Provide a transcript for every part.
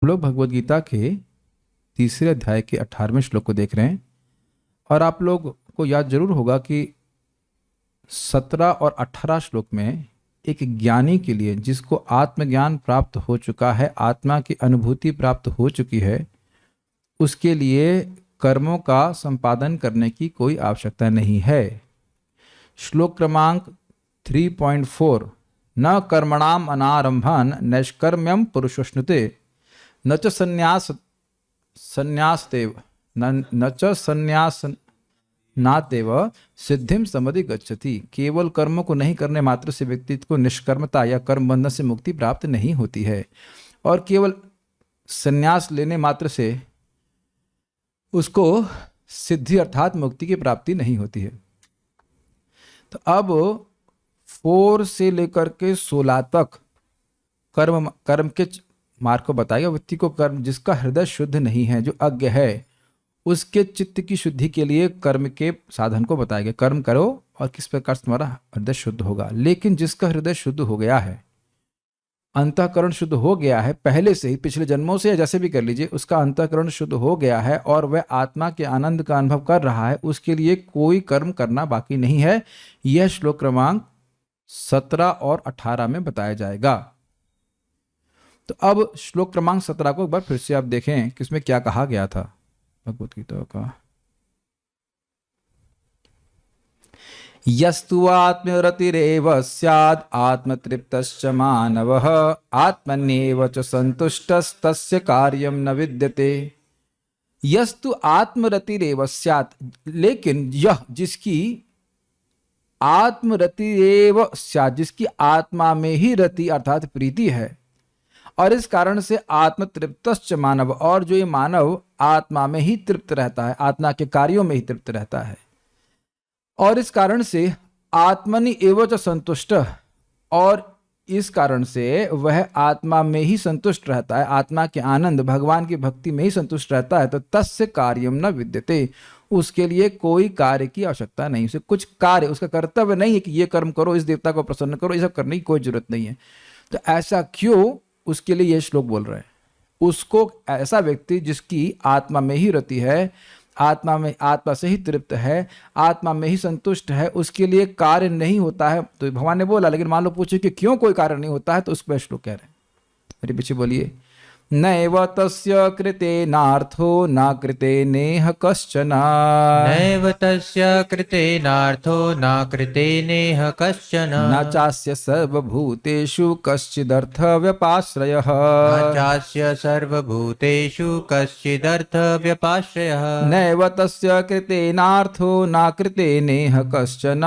हम लोग भगवद गीता के तीसरे अध्याय के 18वें श्लोक को देख रहे हैं। और आप लोग को याद जरूर होगा कि 17 और 18 श्लोक में एक ज्ञानी के लिए, जिसको आत्मज्ञान प्राप्त हो चुका है, आत्मा की अनुभूति प्राप्त हो चुकी है, उसके लिए कर्मों का संपादन करने की कोई आवश्यकता नहीं है। श्लोक क्रमांक 3.4 न कर्मणाम अनारंभन नैष्कर्म्यम पुरुषोष्णुते न च संन्यासतेव न च संन्यासनातेव सिद्धिम समधि गच्छति। केवल कर्मों को नहीं करने मात्र से व्यक्ति को निष्कर्मता या कर्म बंधन से मुक्ति प्राप्त नहीं होती है, और केवल संन्यास लेने मात्र से उसको सिद्धि अर्थात मुक्ति की प्राप्ति नहीं होती है। तो अब 4 से लेकर के 16 तक कर्म के मार्ग को बताएगा। व्यक्ति को कर्म, जिसका हृदय शुद्ध नहीं है, जो अज्ञ है, उसके चित्त की शुद्धि के लिए कर्म के साधन को बताएगा। कर्म करो और किस प्रकार से तुम्हारा हृदय शुद्ध होगा। लेकिन जिसका हृदय शुद्ध हो गया है, अंतःकरण शुद्ध हो गया है पहले से ही, पिछले जन्मों से या जैसे भी कर लीजिए, उसका अंतःकरण शुद्ध हो गया है और वह आत्मा के आनंद का अनुभव कर रहा है, उसके लिए कोई कर्म करना बाकी नहीं है। यह श्लोक क्रमांक 17 और 18 में बताया जाएगा। तो अब श्लोक क्रमांक 17 को एक बार फिर से आप देखें कि इसमें क्या कहा गया था भगवद गीता का। यस्तु आत्मरतिरेव स्याद् आत्मतृप्तश्च मानवः आत्मन्येव च सन्तुष्टस्तस्य कार्यं न विद्यते। यस्तु आत्मरतिरेव स्यात्, लेकिन यह जिसकी आत्मरतिरेव स्यात्, जिसकी आत्मा में ही रति अर्थात प्रीति है, और इस कारण से आत्मतृप्तश्च मानव, और जो ये मानव आत्मा में ही तृप्त रहता है, आत्मा के कार्यों में ही तृप्त रहता है, और इस कारण से आत्मनि एव च संतुष्ट, और इस कारण से वह आत्मा में ही संतुष्ट रहता है, आत्मा के आनंद भगवान की भक्ति में ही संतुष्ट रहता है, तो तस्य कार्यम न विद्यते, उसके लिए कोई कार्य की आवश्यकता नहीं। उसे कुछ कार्य, उसका कर्तव्य नहीं है कि ये कर्म करो, इस देवता को प्रसन्न करो, ये सब करने की कोई जरूरत नहीं है। तो ऐसा क्यों, उसके लिए यह श्लोक बोल रहे हैं। उसको, ऐसा व्यक्ति जिसकी आत्मा में ही रति है, आत्मा से ही तृप्त है, आत्मा में ही संतुष्ट है, उसके लिए कार्य नहीं होता है। तो भगवान ने बोला, लेकिन मान लो पूछे कि क्यों कोई कार्य नहीं होता है, तो उस पर श्लोक कह रहे हैं। मेरे पीछे बोलिए। नैव तस्य कृतेनार्थो न कृतेनेह कश्चन, नैव तस्य कृतेनार्थो न कृतेनेह कश्चन, न चास्य सर्वभूतेषु कश्चिदर्थ व्यपाश्रयः, न चास्य सर्वभूतेषु कश्चिदर्थ व्यपाश्रयः। नैव तस्य कृतेनार्थो न कृतेनेह कश्चन,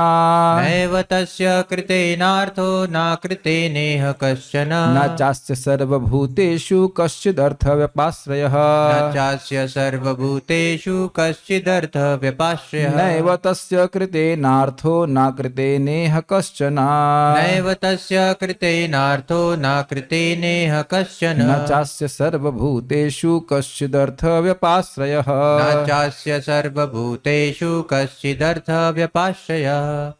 नैव तस्य कृतेनार्थो न कृतेनेह कश्चन, न चास्य सर्वभूतेषु कश्चिदर्थ व्यपाश्रयः, न चास्य सर्वभूतेषु कश्चिदर्थ व्यपाश्रयः। नैव तस्य कृतेनार्थो न कृतेनेह कश्चन, नैव तस्य कृतेनार्थो न कृतेनेह कश्चन, न चास्य सर्वभूतेषु कश्चिदर्थ व्यपाश्रयः, न चास्य सर्वभूतेषु कश्चिदर्थ व्यपाश्रयः।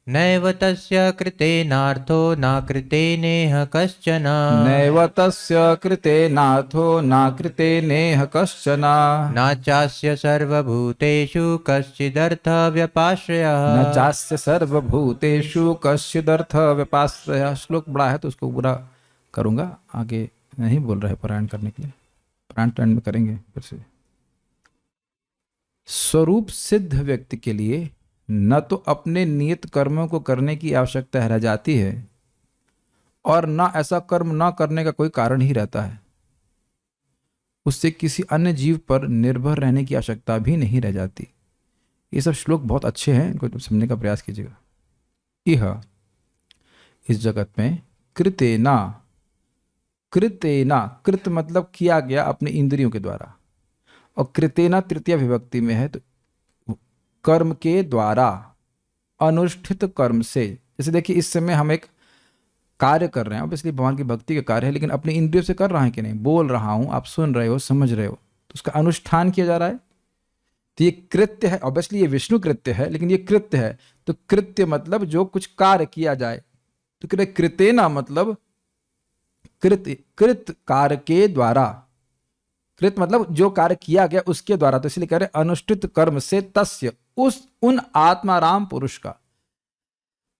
नैव तस्य कृतेनार्थो न कृतेनेह कश्चन, नैव तस्य कृतेनार्थो न कृतेनेह कश्चन, न चास्य सर्वभूतेषु कश्चिदर्थ व्यपाश्रयः, न चास्य सर्वभूतेषु कश्चिदर्थ व्यपाश्रयः। श्लोक बड़ा है तो उसको पूरा करूंगा, आगे नहीं बोल रहे पारायण करने के लिए, पारायण टर्न में करेंगे फिर से। स्वरूप सिद्ध व्यक्ति के लिए न तो अपने नियत कर्मों को करने की आवश्यकता रह जाती है, और न ऐसा कर्म न करने का कोई कारण ही रहता है। उससे किसी अन्य जीव पर निर्भर रहने की आवश्यकता भी नहीं रह जाती। ये सब श्लोक बहुत अच्छे हैं, इनको तुम समझने का प्रयास कीजिएगा। यह इस जगत में कृतेना, कृत मतलब किया गया अपने इंद्रियों के द्वारा, और कृतेना तृतीय विभक्ति में है, तो कर्म के द्वारा, अनुष्ठित कर्म से। जैसे देखिए, इस समय हम एक कार्य कर रहे हैं, ऑब्वियसली भगवान की भक्ति का कार्य है, लेकिन अपने इंद्रियों से कर रहा है कि नहीं, बोल रहा हूं, आप सुन रहे हो, समझ रहे हो, तो उसका अनुष्ठान किया जा रहा है। तो ये कृत्य है, ऑब्वियसली ये विष्णु कृत्य है, लेकिन ये कृत्य है। तो कृत्य मतलब जो कुछ कार्य किया जाए, तो कृतेना मतलब कृत कार्य के द्वारा, कृत मतलब जो कार्य किया गया उसके द्वारा, तो इसलिए कह रहे अनुष्ठित कर्म से तस्य, उन आत्माराम पुरुष का,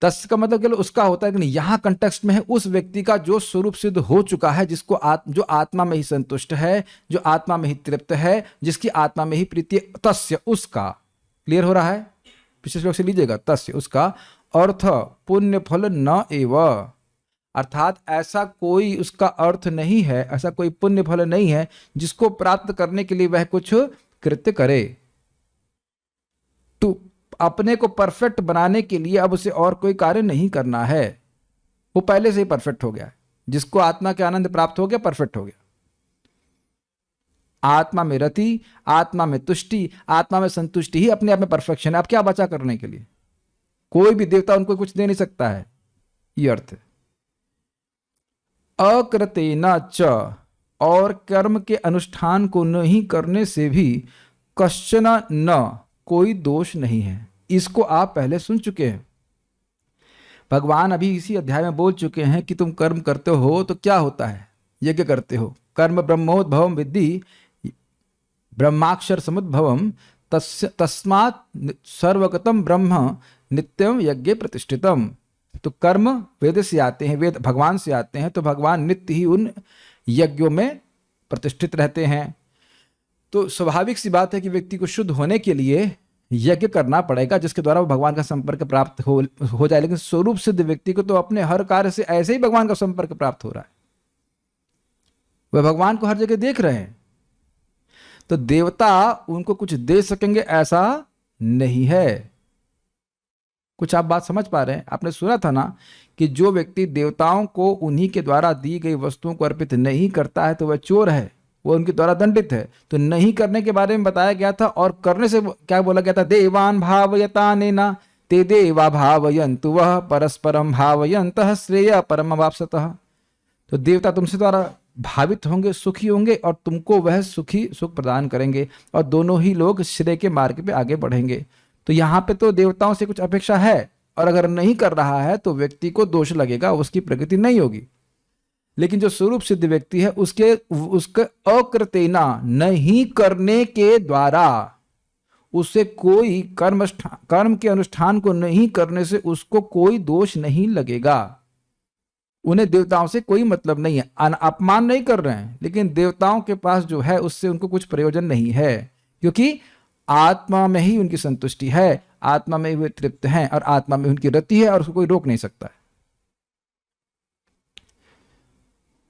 तस्य का मतलब केवल उसका होता है कि नहीं, यहां कंटेक्स्ट में है उस व्यक्ति का जो स्वरूप सिद्ध हो चुका है, जिसको जो आत्मा में ही संतुष्ट है, जो आत्मा में ही तृप्त है, जिसकी आत्मा में ही प्रीति, तस्य उसका। क्लियर हो रहा है? पिछले श्लोक से लीजिएगा, तस्य उसका, अर्थ पुण्य फल न एव, अर्थात ऐसा कोई उसका अर्थ नहीं है, ऐसा कोई पुण्य फल नहीं है जिसको प्राप्त करने के लिए वह कुछ कृत्य करे। तो अपने को परफेक्ट बनाने के लिए अब उसे और कोई कार्य नहीं करना है, वो पहले से ही परफेक्ट हो गया है। जिसको आत्मा के आनंद प्राप्त हो गया, परफेक्ट हो गया। आत्मा में रति, आत्मा में तुष्टि, आत्मा में संतुष्टि ही अपने आप में परफेक्शन है। अब क्या बचा करने के लिए? कोई भी देवता उनको कुछ दे नहीं सकता है, ये अर्थ है। अकृतेन च, और कर्म के अनुष्ठान को नहीं करने से भी कश्चन न, कोई दोष नहीं है। इसको आप पहले सुन चुके हैं। भगवान अभी इसी अध्याय में बोल चुके हैं कि तुम कर्म करते हो तो क्या होता है, यज्ञ करते हो, कर्म ब्रह्मोद्भवम विद्धि ब्रह्माक्षर समुद्भवम तस्मात् सर्वगतम ब्रह्म नित्यम यज्ञ प्रतिष्ठितम। तो कर्म वेद से आते हैं, वेद भगवान से आते हैं, तो भगवान नित्य ही उन यज्ञों में प्रतिष्ठित रहते हैं। तो स्वाभाविक सी बात है कि व्यक्ति को शुद्ध होने के लिए यज्ञ करना पड़ेगा, जिसके द्वारा वो भगवान का संपर्क प्राप्त हो जाए। लेकिन स्वरूप सिद्ध व्यक्ति को तो अपने हर कार्य से ऐसे ही भगवान का संपर्क प्राप्त हो रहा है, वह भगवान को हर जगह देख रहे हैं। तो देवता उनको कुछ दे सकेंगे ऐसा नहीं है। कुछ आप बात समझ पा रहे हैं? आपने सुना था ना कि जो व्यक्ति देवताओं को उन्हीं के द्वारा दी गई वस्तुओं को अर्पित नहीं करता है तो वह चोर है, वो उनके द्वारा दंडित है। तो नहीं करने के बारे में बताया गया था, और करने से क्या बोला गया था? देवान भावयतानेन ते देवा भावयन्तु वह परस्परम भावयन्तः श्रेय परमवाप्सतः। तो देवता तुमसे द्वारा भावित होंगे, सुखी होंगे, और तुमको वह सुख प्रदान करेंगे, और दोनों ही लोग श्रेय के मार्ग पे आगे बढ़ेंगे। तो यहाँ पे तो देवताओं से कुछ अपेक्षा है, और अगर नहीं कर रहा है तो व्यक्ति को दोष लगेगा, उसकी प्रगति नहीं होगी। लेकिन जो स्वरूप सिद्ध व्यक्ति है उसके अकृतेना, नहीं करने के द्वारा, उसे कोई कर्म के अनुष्ठान को नहीं करने से उसको कोई दोष नहीं लगेगा। उन्हें देवताओं से कोई मतलब नहीं है, अपमान नहीं कर रहे हैं, लेकिन देवताओं के पास जो है उससे उनको कुछ प्रयोजन नहीं है, क्योंकि आत्मा में ही उनकी संतुष्टि है, आत्मा में वे तृप्त हैं, और आत्मा में उनकी रति है, और उसको कोई रोक नहीं सकता है।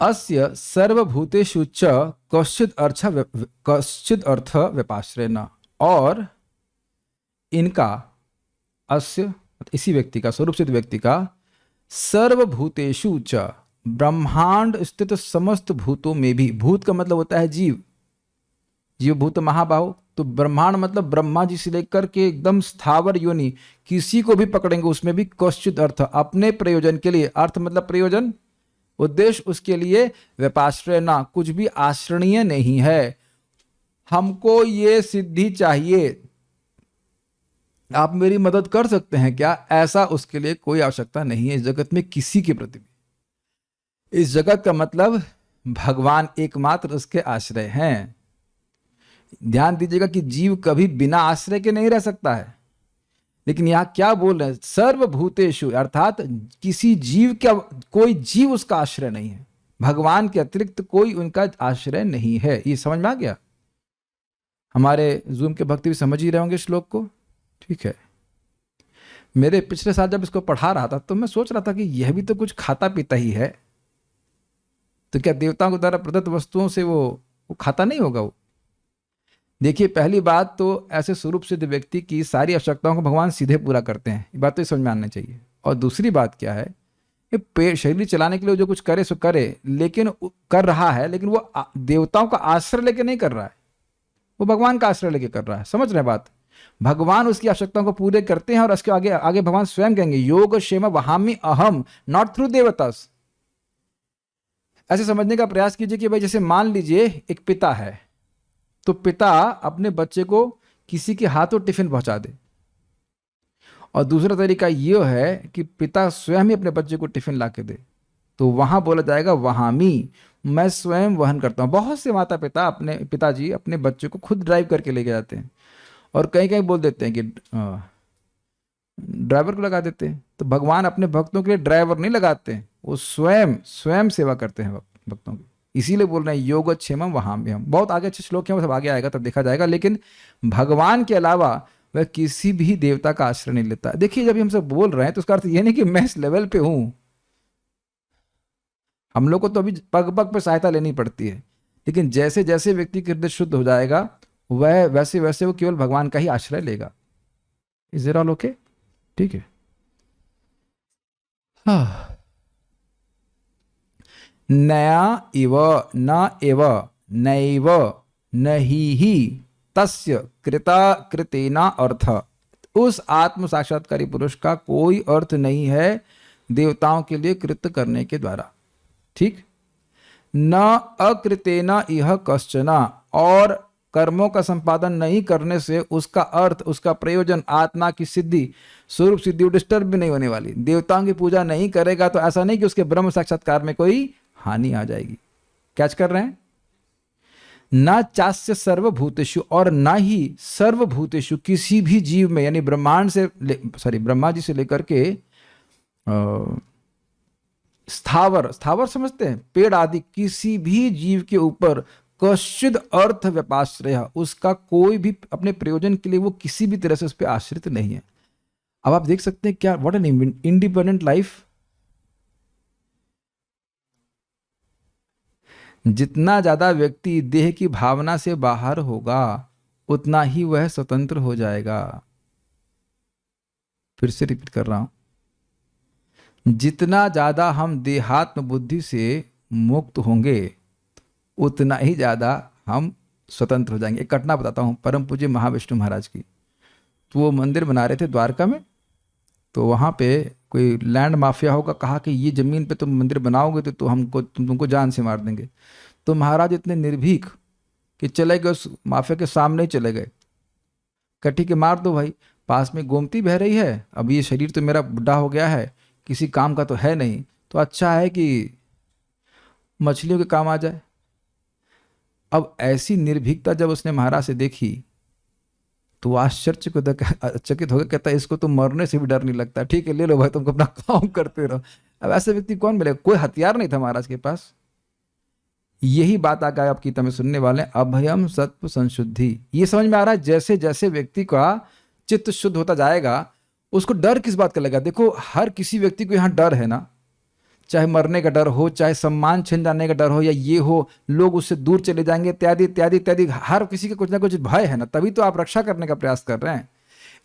अस्य सर्वभूतेषु च कश्चिद अर्थ व्यपाश्रयेण, और इनका, अस्य इसी व्यक्ति का, स्वरूप सिद्ध व्यक्ति का, सर्वभूतेषु च, ब्रह्मांड स्थित समस्त भूतों में भी, भूत का मतलब होता है जीव, जीव भूत महाबाहु, तो ब्रह्मांड मतलब ब्रह्मा जी से लेकर के एकदम स्थावर योनि, किसी को भी पकड़ेंगे उसमें भी कश्चित अर्थ, अपने प्रयोजन के लिए, अर्थ मतलब प्रयोजन, उद्देश्य, उसके लिए व्यपाश्रय ना, कुछ भी आश्रणीय नहीं है। हमको ये सिद्धि चाहिए, आप मेरी मदद कर सकते हैं क्या, ऐसा उसके लिए कोई आवश्यकता नहीं है इस जगत में किसी के प्रति भी। इस जगत का मतलब भगवान एकमात्र उसके आश्रय हैं। ध्यान दीजिएगा कि जीव कभी बिना आश्रय के नहीं रह सकता है, लेकिन यहां क्या बोल रहे हैं? सर्वभूतेषु, अर्थात किसी जीव का, कोई जीव उसका आश्रय नहीं है, भगवान के अतिरिक्त कोई उनका आश्रय नहीं है। ये समझ में आ गया? हमारे जूम के भक्ति भी समझ ही रहे होंगे श्लोक को, ठीक है। मेरे पिछले साल जब इसको पढ़ा रहा था तो मैं सोच रहा था कि यह भी तो कुछ खाता पीता ही है, तो क्या देवताओं के द्वारा प्रदत्त वस्तुओं से वो खाता नहीं होगा? वो देखिए, पहली बात तो ऐसे स्वरूप सिद्ध व्यक्ति की सारी आवश्यकताओं को भगवान सीधे पूरा करते हैं, ये बात तो समझ में आना चाहिए। और दूसरी बात क्या है, ये शरीर चलाने के लिए जो कुछ करे सो करे, लेकिन कर रहा है, लेकिन वो देवताओं का आश्रय लेके नहीं कर रहा है, वो भगवान का आश्रय लेके कर रहा है। समझ रहे बात? भगवान उसकी आवश्यकताओं को पूरे करते हैं, और उसके आगे आगे भगवान स्वयं कहेंगे योग क्षेम वहामि अहम, नॉट थ्रू देवतास। ऐसे समझने का प्रयास कीजिए कि भाई जैसे मान लीजिए एक पिता है, तो पिता अपने बच्चे को किसी के हाथों टिफिन पहुंचा दे, और दूसरा तरीका यह है कि पिता स्वयं ही अपने बच्चे को टिफिन ला के दे, तो वहां बोला जाएगा वहामी, मैं स्वयं वहन करता हूँ। बहुत से माता पिता अपने पिताजी अपने बच्चों को खुद ड्राइव करके लेके जाते हैं, और कहीं कहीं बोल देते हैं कि ड्राइवर को लगा देते हैं। तो भगवान अपने भक्तों के लिए ड्राइवर नहीं लगाते हैं, वो स्वयं स्वयं सेवा करते हैं भक्तों की। इसीलिए बोल रहे हैं योगक्षेमम वहां भी हम। बहुत आगे अच्छे श्लोक हैं, वो सब आगे आएगा तब देखा जाएगा। लेकिन भगवान के अलावा वह किसी भी देवता का आश्रय नहीं लेता। देखिए, जब हम सब बोल रहे हैं तो उसका अर्थ ये नहीं कि मैं इस लेवल पे हूं। हम लोग को तो अभी पग पग पे सहायता लेनी पड़ती है, लेकिन जैसे जैसे व्यक्ति का हृदय शुद्ध हो जाएगा वह वैसे वैसे वो केवल भगवान का ही आश्रय लेगा। Is it all okay? ठीक है। नया इव न एव नैव नहीं तस्य कृता कृतेना अर्थ। उस आत्म साक्षात्कारी पुरुष का कोई अर्थ नहीं है देवताओं के लिए कृत करने के द्वारा। ठीक। न अकृतेना इह कश्चना, और कर्मों का संपादन नहीं करने से उसका अर्थ, उसका प्रयोजन, आत्मा की सिद्धि, स्वरूप सिद्धि डिस्टर्ब भी नहीं होने वाली। देवताओं की पूजा नहीं करेगा तो ऐसा नहीं कि उसके ब्रह्म साक्षात्कार में कोई हानि आ जाएगी। कैच कर रहे हैं? न चास्य सर्वभूतेषु, और न ही सर्वभूतेषु, किसी भी जीव में, यानी ब्रह्मांड से ब्रह्मा जी से लेकर के स्थावर, स्थावर समझते हैं, पेड़ आदि, किसी भी जीव के ऊपर कश्चिद अर्थ व्यपाश्रय, उसका कोई भी अपने प्रयोजन के लिए वो किसी भी तरह से उस पर आश्रित नहीं है। अब आप देख सकते हैं क्या, व्हाट एन इंडिपेंडेंट लाइफ। जितना ज्यादा व्यक्ति देह की भावना से बाहर होगा उतना ही वह स्वतंत्र हो जाएगा। फिर से रिपीट कर रहा हूं, जितना ज्यादा हम देहात्म बुद्धि से मुक्त होंगे उतना ही ज्यादा हम स्वतंत्र हो जाएंगे। एक घटना बताता हूँ परम पूज्य महाविष्णु महाराज की। तो वो मंदिर बना रहे थे द्वारका में, तो वहाँ पे कोई लैंड माफिया होगा, कहा कि ये जमीन पे तुम मंदिर बनाओगे तो तुमको जान से मार देंगे। तो महाराज इतने निर्भीक कि चले गए, उस माफिया के सामने ही चले गए। कठी के मार दो भाई, पास में गोमती बह रही है, अब ये शरीर तो मेरा बुढ़ा हो गया है, किसी काम का तो है नहीं, तो अच्छा है कि मछलियों के काम आ जाए। अब ऐसी निर्भीकता जब उसने महाराज से देखी तो वो आश्चर्यचकित हो गया। कहता है इसको तो मरने से भी डर नहीं लगता। ठीक है, ले लो भाई, तुमको अपना काम करते रहो। अब ऐसे व्यक्ति कौन मिलेगा? कोई हथियार नहीं था महाराज के पास। यही बात आ गया आप गीता में सुनने वाले, अभयम सत्व संशुद्धि। ये समझ में आ रहा है, जैसे जैसे व्यक्ति का चित्त शुद्ध होता जाएगा उसको डर किस बात का लगा। देखो, हर किसी व्यक्ति को यहाँ डर है ना, चाहे मरने का डर हो, चाहे सम्मान छिन जाने का डर हो, या ये हो लोग उससे दूर चले जाएंगे इत्यादि इत्यादि इत्यादि। हर किसी का कुछ ना कुछ भय है ना, तभी तो आप रक्षा करने का प्रयास कर रहे हैं।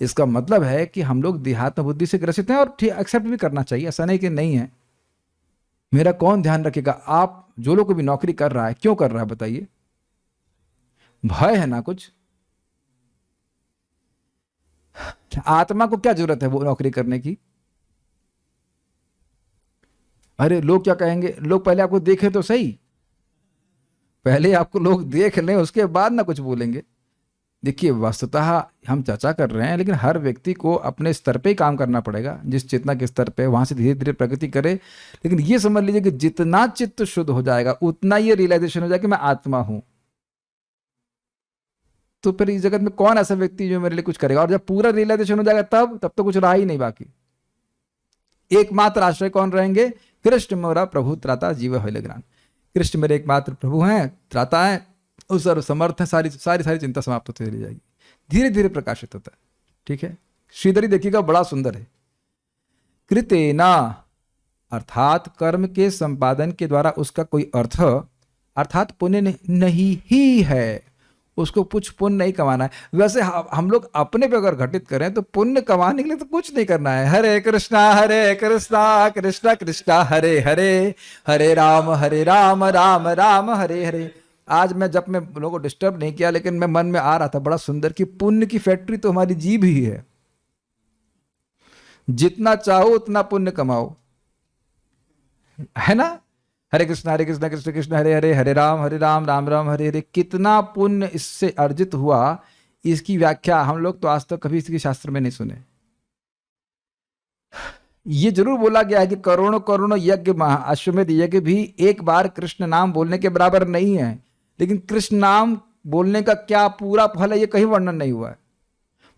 इसका मतलब है कि हम लोग देहात्म बुद्धि से ग्रसित हैं, और ठीक एक्सेप्ट भी करना चाहिए, ऐसा नहीं कि नहीं है। मेरा कौन ध्यान रखेगा? आप जो लोग भी नौकरी कर रहा है, क्यों कर रहा है बताइए? भय है ना कुछ। आत्मा को क्या जरूरत है वो नौकरी करने की? अरे लोग क्या कहेंगे, लोग पहले आपको देखे तो सही, पहले आपको लोग देख लें उसके बाद ना कुछ बोलेंगे। देखिए, वस्तुतः हम चर्चा कर रहे हैं, लेकिन हर व्यक्ति को अपने स्तर पे ही काम करना पड़ेगा, जिस चेतना के स्तर पे, वहां से धीरे धीरे प्रगति करे। लेकिन ये समझ लीजिए कि जितना चित्त शुद्ध हो जाएगा उतना ये रियलाइजेशन हो जाएगा कि मैं आत्मा हूं। तो फिर इस जगत में कौन ऐसा व्यक्ति जो मेरे लिए कुछ करेगा? और जब पूरा रियलाइजेशन हो जाएगा तब तो कुछ रहा ही नहीं बाकी। एकमात्र आश्रय कौन रहेंगे? कृष्ण मोरा प्रभु त्राता जीव हलग्रान। कृष्ण मेरे एकमात्र प्रभु हैं, त्राता है, उस सर्व समर्थ है, सारी सारी सारी चिंता समाप्त होती चली जाएगी। धीरे धीरे प्रकाशित होता है। ठीक है, श्रीधरी देखिएगा बड़ा सुंदर है। कृतेना अर्थात कर्म के संपादन के द्वारा उसका कोई अर्थ अर्थात पुण्य नहीं ही है। उसको कुछ पुण्य नहीं कमाना है। वैसे हम लोग अपने पे अगर घटित करें तो पुण्य कमाने के लिए तो कुछ नहीं करना है। हरे कृष्णा कृष्णा कृष्णा हरे हरे, हरे राम राम राम हरे हरे। आज मैं जब मैं लोगों को डिस्टर्ब नहीं किया, लेकिन मैं मन में आ रहा था बड़ा सुंदर कि पुण्य की फैक्ट्री तो हमारी जीभ ही है। जितना चाहो उतना पुण्य कमाओ, है ना? हरे कृष्ण कृष्ण कृष्ण हरे हरे, हरे राम राम राम हरे हरे। कितना पुण्य इससे अर्जित हुआ, इसकी व्याख्या हम लोग तो आज तक कभी इसके शास्त्र में नहीं सुने। ये जरूर बोला गया है कि करोड़ों करोड़ों यज्ञ, अश्वमेध यज्ञ भी एक बार कृष्ण नाम बोलने के बराबर नहीं है, लेकिन कृष्ण नाम बोलने का क्या पूरा फल है ये कहीं वर्णन नहीं हुआ है।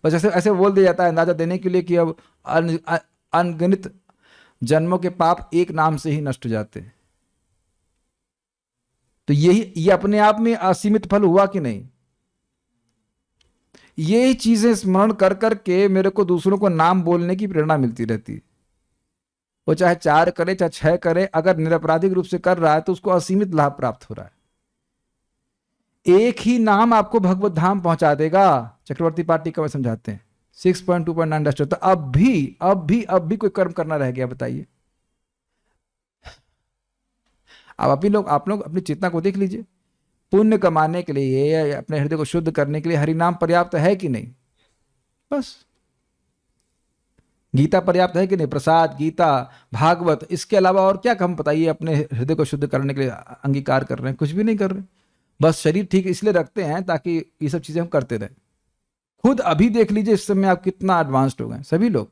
बस ऐसे ऐसे बोल दिया जाता है अंदाजा देने के लिए कि अब अनगिनत जन्मों के पाप एक नाम से ही नष्ट हो जाते हैं। तो ये अपने आप में असीमित फल हुआ कि नहीं? ये चीजें स्मरण कर करके मेरे को दूसरों को नाम बोलने की प्रेरणा मिलती रहती है। वो चाहे 4 करे चाहे 6 करे, अगर निरपराधिक रूप से कर रहा है तो उसको असीमित लाभ प्राप्त हो रहा है। एक ही नाम आपको भगवत धाम पहुंचा देगा। चक्रवर्ती पार्टी का समझाते हैं 6.2.9 तो अब भी कोई कर्म करना रह गया बताइए? अब आप लोग अपनी चेतना को देख लीजिए। पुण्य कमाने के लिए या अपने हृदय को शुद्ध करने के लिए हरि नाम पर्याप्त है कि नहीं? बस। गीता पर्याप्त है कि नहीं? प्रसाद, गीता, भागवत, इसके अलावा और क्या हम बताइए अपने हृदय को शुद्ध करने के लिए अंगीकार कर रहे हैं? कुछ भी नहीं कर रहे। बस शरीर ठीक इसलिए रखते हैं ताकि ये सब चीजें हम करते रहें। खुद अभी देख लीजिए इस समय आप कितना एडवांस्ड हो गए सभी लोग।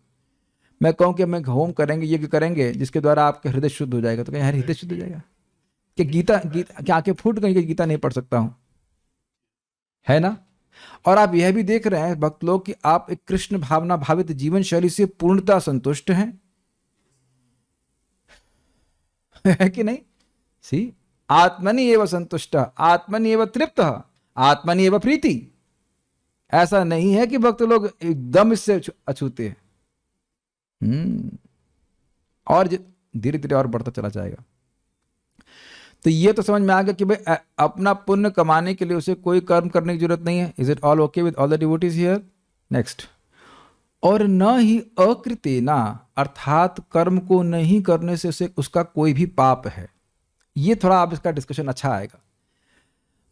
मैं कहूं कि हम होम करेंगे, यज्ञ करेंगे जिसके द्वारा आपके हृदय शुद्ध हो जाएगा, तो कहीं हृदय शुद्ध हो जाएगा कि गीता क्या आंखें फूट गई कि गीता नहीं पढ़ सकता हूं? है ना? और आप यह भी देख रहे हैं भक्त लोग कि आप एक कृष्ण भावना भावित जीवन शैली से पूर्णतः संतुष्ट हैं। है कि नहीं? सी आत्मनि एव संतुष्ट, आत्मनि एव तृप्त, आत्मनि एव प्रीति। ऐसा नहीं है कि भक्त लोग एकदम इससे अछूते हैं। और धीरे धीरे और बढ़ता चला जाएगा। तो ये तो समझ में आ गया कि भाई अपना पुण्य कमाने के लिए उसे कोई कर्म करने की जरूरत नहीं है। Is it all okay with all the devotees here? Next, और न ही अकृतेना, अर्थात कर्म को नहीं करने से उसे उसका कोई भी पाप है। ये थोड़ा आप इसका डिस्कशन अच्छा आएगा।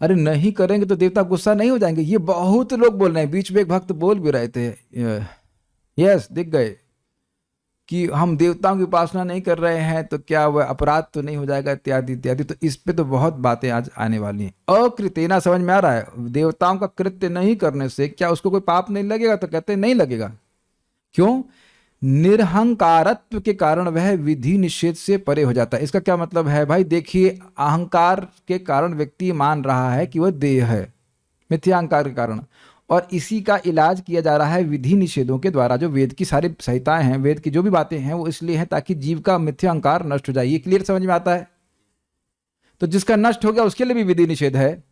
अरे नहीं करेंगे तो देवता गुस्सा नहीं हो जाएंगे? ये बहुत लोग बोल रहे हैं। बीच में एक भक्त बोल भी रहे थे, यस दिख गए, कि हम देवताओं की उपासना नहीं कर रहे हैं तो क्या वह अपराध तो नहीं हो जाएगा, इत्यादि इत्यादि। तो इस पे तो बहुत बातें आज आने वाली हैं। अकृतेना समझ में आ रहा है? देवताओं का कृत्य नहीं करने से क्या उसको कोई पाप नहीं लगेगा? तो कहते नहीं लगेगा। क्यों? निरहंकारत्व के कारण वह विधि निषेध से परे हो जाता है। इसका क्या मतलब है भाई? देखिए, अहंकार के कारण व्यक्ति मान रहा है कि वह देह है, मिथ्या अहंकार के कारण, और इसी का इलाज किया जा रहा है विधि निषेधों के द्वारा। जो वेद की सारी संहिताएं हैं, वेद की जो भी बातें हैं, वो इसलिए है ताकि जीव का मिथ्या अहंकार नष्ट हो जाए। ये क्लियर समझ में आता है? तो जिसका नष्ट हो गया उसके लिए भी विधि निषेध है।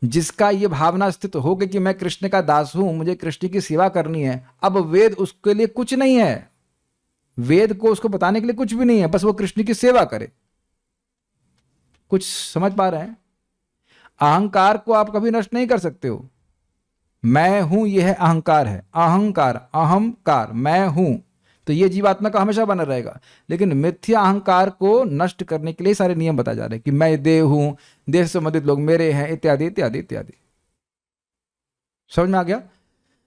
जिसका ये भावना स्थित हो गई कि मैं कृष्ण का दास हूं, मुझे कृष्ण की सेवा करनी है, अब वेद उसके लिए कुछ नहीं है। वेद को उसको बताने के लिए कुछ भी नहीं है, बस वो कृष्ण की सेवा करे। कुछ समझ पा रहे हैं? अहंकार को आप कभी नष्ट नहीं कर सकते हो। मैं हूं, यह अहंकार है। अहंकार, अहंकार, मैं हूं, तो ये जीवात्मा का हमेशा बना रहेगा। लेकिन मिथ्या अहंकार को नष्ट करने के लिए सारे नियम बताए जा रहे हैं कि मैं देह हूं, देह से संबंधित लोग मेरे हैं, इत्यादि इत्यादि इत्यादि। समझ में आ गया?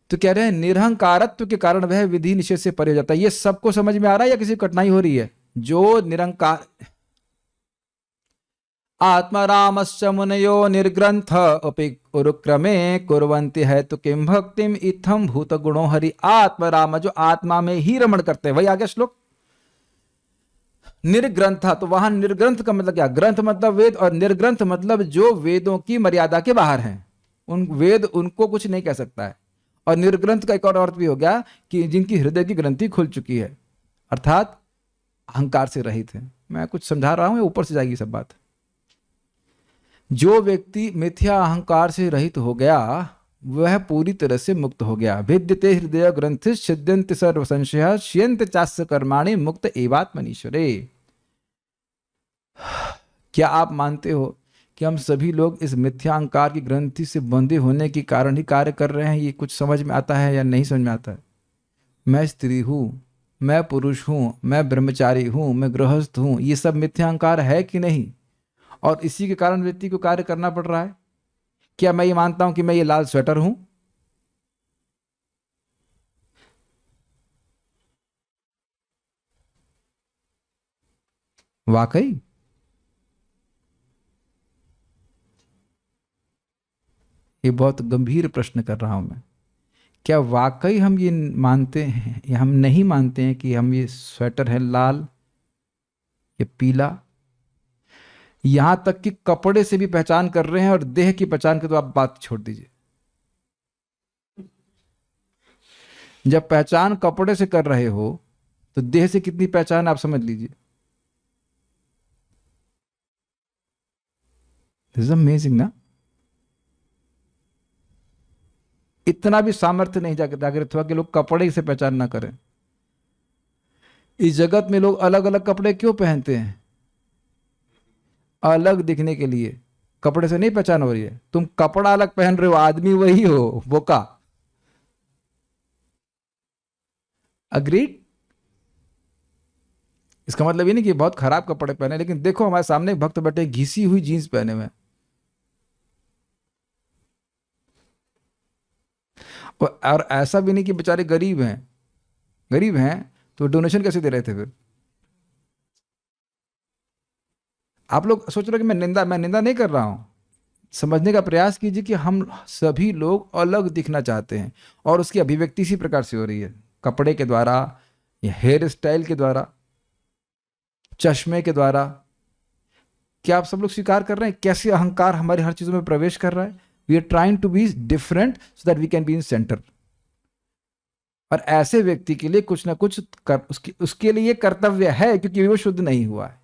तो कह रहे हैं निरहंकारत्व के कारण वह विधि निषेध से परे हो जाता है। ये सबको समझ में आ रहा है या किसी को कठिनाई हो रही है? जो निरंकार आत्मरामस्य मुनयो निर्ग्रंथ अपि उरुक्रमे कुर्वन्ति है तो किम भक्तिम इत्थम भूत गुणो हरि। आत्मराम, जो आत्मा में ही रमण करते हैं, वही आगे श्लोक। निर्ग्रंथ, तो वहां निर्ग्रंथ का मतलब क्या? ग्रंथ मतलब वेद, और निर्ग्रंथ मतलब जो वेदों की मर्यादा के बाहर हैं। उन वेद उनको कुछ नहीं कह सकता है। और निर्ग्रंथ का एक और अर्थ भी हो गया कि जिनकी हृदय की ग्रंथि खुल चुकी है, अर्थात अहंकार से रहित है। मैं कुछ समझा रहा हूं, ऊपर से जाएगी सब बात। जो व्यक्ति मिथ्या अहंकार से रहित हो गया वह पूरी तरह से मुक्त हो गया। भिद्यते हृदय ग्रंथि छिद्यन्ति सर्व संशय श्यन्ति चास्य कर्माणि मुक्त एवात्मनीश्वरे। क्या आप मानते हो कि हम सभी लोग इस मिथ्या अहंकार की ग्रंथि से बंधे होने के कारण ही कार्य कर रहे हैं? ये कुछ समझ में आता है या नहीं समझ में आता है? मैं स्त्री हूं, मैं पुरुष हूं, मैं ब्रह्मचारी हूं, मैं गृहस्थ हूं, ये सब मिथ्या अहंकार है कि नहीं? और इसी के कारण व्यक्ति को कार्य करना पड़ रहा है। क्या मैं ये मानता हूं कि मैं ये लाल स्वेटर हूं? वाकई ये बहुत गंभीर प्रश्न कर रहा हूं मैं। क्या वाकई हम ये मानते हैं या हम नहीं मानते हैं कि हम ये स्वेटर है लाल या पीला? यहां तक कि कपड़े से भी पहचान कर रहे हैं, और देह की पहचान के तो आप बात छोड़ दीजिए। जब पहचान कपड़े से कर रहे हो तो देह से कितनी पहचान आप समझ लीजिए। दिस इज अमेजिंग ना। इतना भी सामर्थ्य नहीं जागृत हुआ कि लोग कपड़े से पहचान ना करें। इस जगत में लोग अलग अलग कपड़े क्यों पहनते हैं? अलग दिखने के लिए। कपड़े से नहीं पहचान हो रही है। तुम कपड़ा अलग पहन रहे हो, आदमी वही हो, बोका। अग्रीड? इसका मतलब ये नहीं कि बहुत खराब कपड़े पहने, लेकिन देखो हमारे सामने एक भक्त बैठे घिसी हुई जीन्स पहने हुए, और ऐसा भी नहीं कि बेचारे गरीब हैं। गरीब हैं तो डोनेशन कैसे दे रहे थे फिर? आप लोग सोच रहे हो कि मैं निंदा नहीं कर रहा हूं। समझने का प्रयास कीजिए कि हम सभी लोग अलग दिखना चाहते हैं, और उसकी अभिव्यक्ति इसी प्रकार से हो रही है, कपड़े के द्वारा या हेयर स्टाइल के द्वारा, चश्मे के द्वारा। क्या आप सब लोग स्वीकार कर रहे हैं कैसे अहंकार हमारी हर चीजों में प्रवेश कर रहा है? We are trying to be different so that we can be in centre. और ऐसे व्यक्ति के लिए कुछ ना कुछ उसके लिए कर्तव्य है, क्योंकि वो शुद्ध नहीं हुआ है।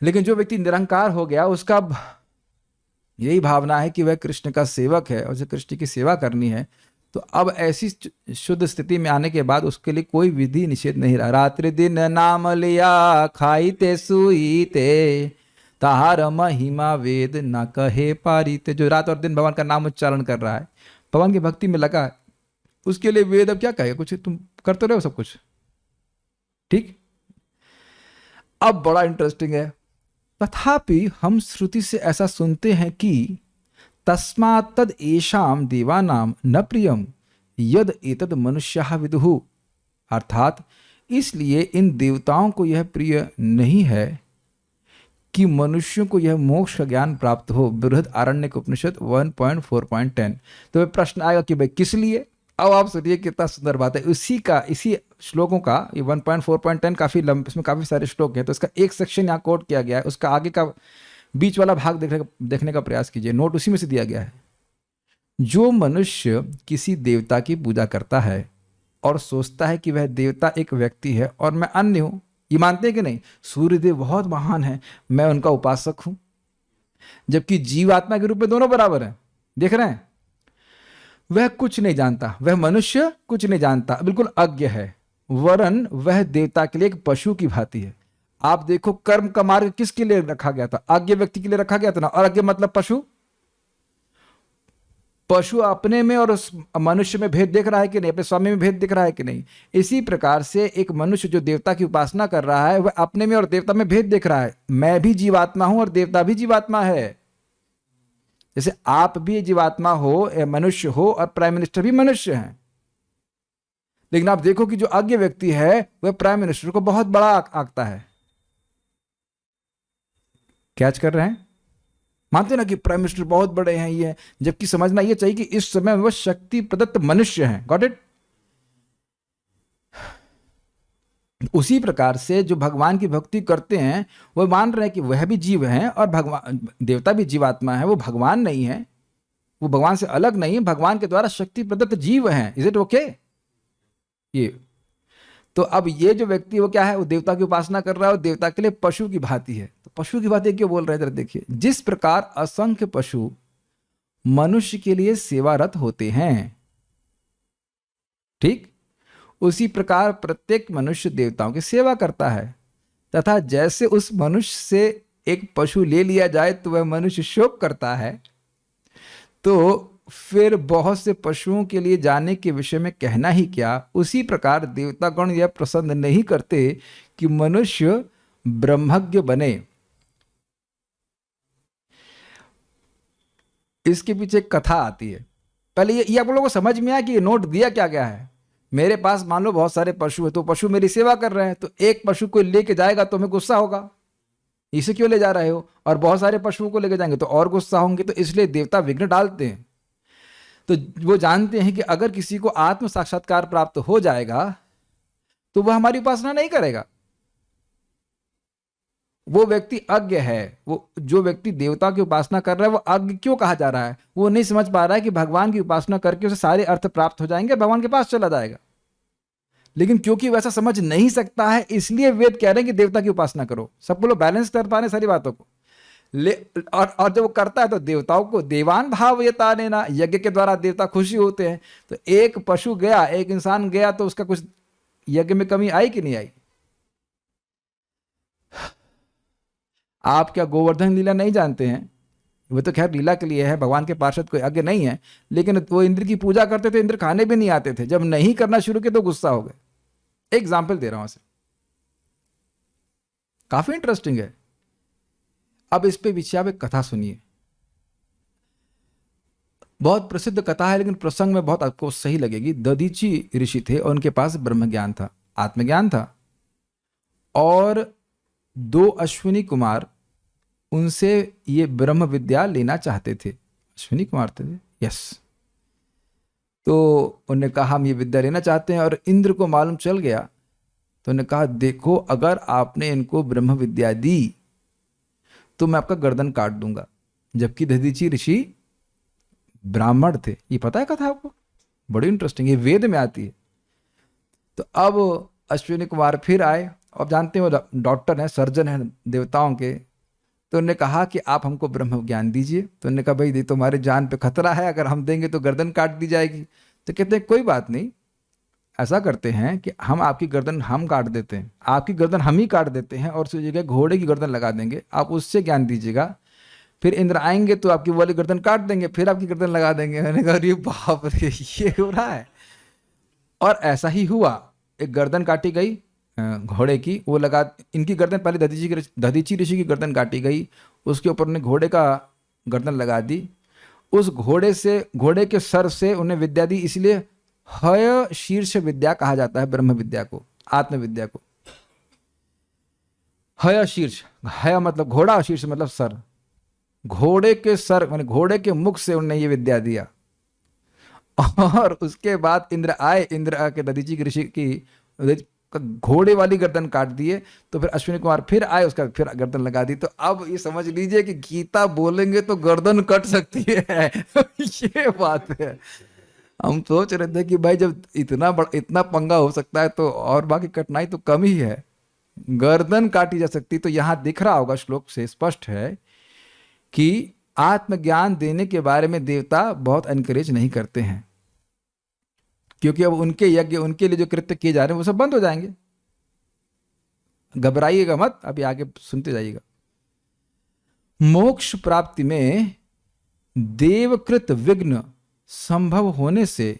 लेकिन जो व्यक्ति निरंकार हो गया, उसका यही भावना है कि वह कृष्ण का सेवक है और उसे कृष्ण की सेवा करनी है। तो अब ऐसी शुद्ध स्थिति में आने के बाद उसके लिए कोई विधि निषेध नहीं रहा। रात्रि दिन नाम लिया खाईते सुईते, ताहार महिमा वेद न कहे पारीते। जो रात और दिन भगवान का नाम उच्चारण कर रहा है, भगवान की भक्ति में लगा है, उसके लिए वेद अब क्या कहेगा? कुछ तुम करते रहो सब कुछ ठीक। अब बड़ा इंटरेस्टिंग है, तथापि हम श्रुति से ऐसा सुनते हैं कि तस्मात् तद एषाम देवानाम न प्रियम यद एतद मनुष्याः विदुः। अर्थात इसलिए इन देवताओं को यह प्रिय नहीं है कि मनुष्यों को यह मोक्ष का ज्ञान प्राप्त हो। बृहदारण्यक उपनिषद 1.4.10। तो प्रश्न आएगा कि भाई किस लिए? अब आप सुनिए कितना सुंदर बात है। इसी श्लोकों का, ये 1.4.10 काफी लंबा, इसमें काफी सारे श्लोक हैं, तो इसका एक सेक्शन यहाँ कोट किया गया है। उसका आगे का बीच वाला भाग देखने का प्रयास कीजिए। नोट उसी में से दिया गया है। जो मनुष्य किसी देवता की पूजा करता है और सोचता है कि वह देवता एक व्यक्ति है और मैं अन्य हूं, ये मानते हैं कि नहीं? सूर्यदेव बहुत महान है, मैं उनका उपासक हूं, जबकि जीवात्मा के रूप में दोनों बराबर हैं। देख रहे हैं? वह कुछ नहीं जानता, वह मनुष्य कुछ नहीं जानता, बिल्कुल अज्ञ है, वरन वह देवता के लिए एक पशु की भांति है। आप देखो, कर्म का मार्ग किसके लिए रखा गया था? अज्ञ व्यक्ति के लिए रखा गया था ना। और अज्ञ मतलब पशु। पशु अपने में और उस मनुष्य में भेद देख रहा है कि नहीं? अपने स्वामी में भेद दिख रहा है कि नहीं? इसी प्रकार से एक मनुष्य जो देवता की उपासना कर रहा है, वह अपने में और देवता में भेद देख रहा है। मैं भी जीवात्मा हूं और देवता भी जीवात्मा है। जैसे आप भी जीवात्मा हो, मनुष्य हो, और प्राइम मिनिस्टर भी मनुष्य हैं। लेकिन आप देखो कि जो अज्ञ व्यक्ति है वह प्राइम मिनिस्टर को बहुत बड़ा आंकता है। कैच कर रहे हैं? मानते ना कि प्राइम मिनिस्टर बहुत बड़े हैं ये, जबकि समझना ये चाहिए कि इस समय वह शक्ति प्रदत्त मनुष्य हैं। Got it? उसी प्रकार से जो भगवान की भक्ति करते हैं वह मान रहे हैं कि वह भी जीव हैं और भगवान देवता भी जीवात्मा है, वो भगवान नहीं है, वो भगवान से अलग नहीं है, भगवान के द्वारा शक्ति प्रदत्त जीव हैं। Is it okay? ये तो अब ये जो व्यक्ति वो क्या है? वो देवता की उपासना कर रहा है और देवता के लिए पशु की भांति है। तो पशु की भांति क्यों बोल रहे हैं? जरा देखिए, जिस प्रकार असंख्य पशु मनुष्य के लिए सेवारत होते हैं, ठीक, उसी प्रकार प्रत्येक मनुष्य देवताओं की सेवा करता है। तथा जैसे उस मनुष्य से एक पशु ले लिया जाए तो वह मनुष्य शोक करता है, तो फिर बहुत से पशुओं के लिए जाने के विषय में कहना ही क्या। उसी प्रकार देवतागण यह पसंद नहीं करते कि मनुष्य ब्रह्मज्ञ बने। इसके पीछे एक कथा आती है। पहले ये आप लोगों को समझ में आया कि ये नोट दिया क्या गया है। मेरे पास मान लो बहुत सारे पशु है, तो पशु मेरी सेवा कर रहे हैं, तो एक पशु को लेके जाएगा तो हमें गुस्सा होगा, इसे क्यों ले जा रहे हो? और बहुत सारे पशुओं को लेके जाएंगे तो और गुस्सा होंगे। तो इसलिए देवता विघ्न डालते हैं। तो वो जानते हैं कि अगर किसी को आत्म साक्षात्कार प्राप्त हो जाएगा तो वह हमारी उपासना नहीं करेगा। वो व्यक्ति अज्ञ है। वो जो व्यक्ति देवता की उपासना कर रहा है वो अज्ञ क्यों कहा जा रहा है? वो नहीं समझ पा रहा है कि भगवान की उपासना करके उसे सारे अर्थ प्राप्त हो जाएंगे, भगवान के पास चला जाएगा। लेकिन क्योंकि वैसा समझ नहीं सकता है इसलिए वेद कह रहे हैं कि देवता की उपासना करो। सब लोग बैलेंस कर पा रहे सारी बातों को। और जब वो करता है तो देवताओं को देवान भावयता नेना, यज्ञ के द्वारा देवता खुशी होते हैं। तो एक पशु गया, एक इंसान गया, तो उसका कुछ यज्ञ में कमी आई कि नहीं आई? आप क्या गोवर्धन लीला नहीं जानते हैं? वो तो खैर लीला के लिए है, भगवान के पार्षद कोई यज्ञ नहीं है। लेकिन वो इंद्र की पूजा करते थे, इंद्र खाने भी नहीं आते थे। जब नहीं करना शुरू किया तो गुस्सा हो गए। एग्जाम्पल दे रहा हूं से, काफी इंटरेस्टिंग है। अब इस पे विषय एक कथा सुनिए। बहुत प्रसिद्ध कथा है लेकिन प्रसंग में बहुत आपको सही लगेगी। दधीची ऋषि थे और उनके पास ब्रह्म ज्ञान था, आत्मज्ञान था। और 2 अश्विनी कुमार उनसे ये ब्रह्म विद्या लेना चाहते थे। अश्विनी कुमार थे, यस। तो उन्होंने कहा हम ये विद्या लेना चाहते हैं। और इंद्र को मालूम चल गया तो उन्होंने कहा देखो अगर आपने इनको ब्रह्म विद्या दी तो मैं आपका गर्दन काट दूंगा। जबकि दधीची ऋषि ब्राह्मण थे। ये पता है कथा आपको? बड़ी इंटरेस्टिंग, ये वेद में आती है। तो अब अश्विनी कुमार फिर आए और जानते हो डॉक्टर हैं, सर्जन हैं देवताओं के। तो उन्होंने कहा कि आप हमको ब्रह्म ज्ञान दीजिए। तो उन्होंने कहा भाई ये तुम्हारे जान पे खतरा है, अगर हम देंगे तो गर्दन काट दी जाएगी। तो कहते हैं कोई बात नहीं, ऐसा करते हैं कि हम आपकी गर्दन हम काट देते हैं, आपकी गर्दन हम ही काट देते हैं और उसी जगह घोड़े की गर्दन लगा देंगे, आप उससे ज्ञान दीजिएगा। फिर इंद्र आएंगे तो आपकी वाली गर्दन काट देंगे, फिर आपकी गर्दन लगा देंगे। मैंने कहा अरे बाप रे, ये हो रहा है। और ऐसा ही हुआ, एक गर्दन काटी गई घोड़े की, वो लगा इनकी गर्दन, पहले दधीची ऋषि की गर्दन काटी गई, उसके ऊपर उन्हें घोड़े का गर्दन लगा दी। उस घोड़े के सर से उन्हें विद्या दी। इसलिए हय शीर्ष विद्या कहा जाता है ब्रह्म विद्या को, आत्मविद्या को। हय शीर्ष, हय मतलब घोड़ा और शीर्ष मतलब सर। घोड़े के सर माने घोड़े के मुख से उन्हें ये विद्या दिया। और उसके बाद इंद्र आए, इंद्र आके दधीची ऋषि की घोड़े वाली गर्दन काट दिए। तो फिर अश्विनी कुमार फिर आए, उसका फिर गर्दन लगा दी। तो अब ये समझ लीजिए कि गीता बोलेंगे तो गर्दन कट सकती है। ये बात है। हम सोच रहे थे कि भाई जब इतना पंगा हो सकता है तो और बाकी कठिनाई तो कम ही है, गर्दन काटी जा सकती। तो यहां दिख रहा होगा श्लोक से स्पष्ट है कि आत्मज्ञान देने के बारे में देवता बहुत एनकरेज नहीं करते हैं, क्योंकि अब उनके यज्ञ, उनके लिए जो कृत्य किए जा रहे हैं वो सब बंद हो जाएंगे। घबराइएगा मत, अभी आगे सुनते जाइएगा। मोक्ष प्राप्ति में देवकृत विघ्न संभव होने से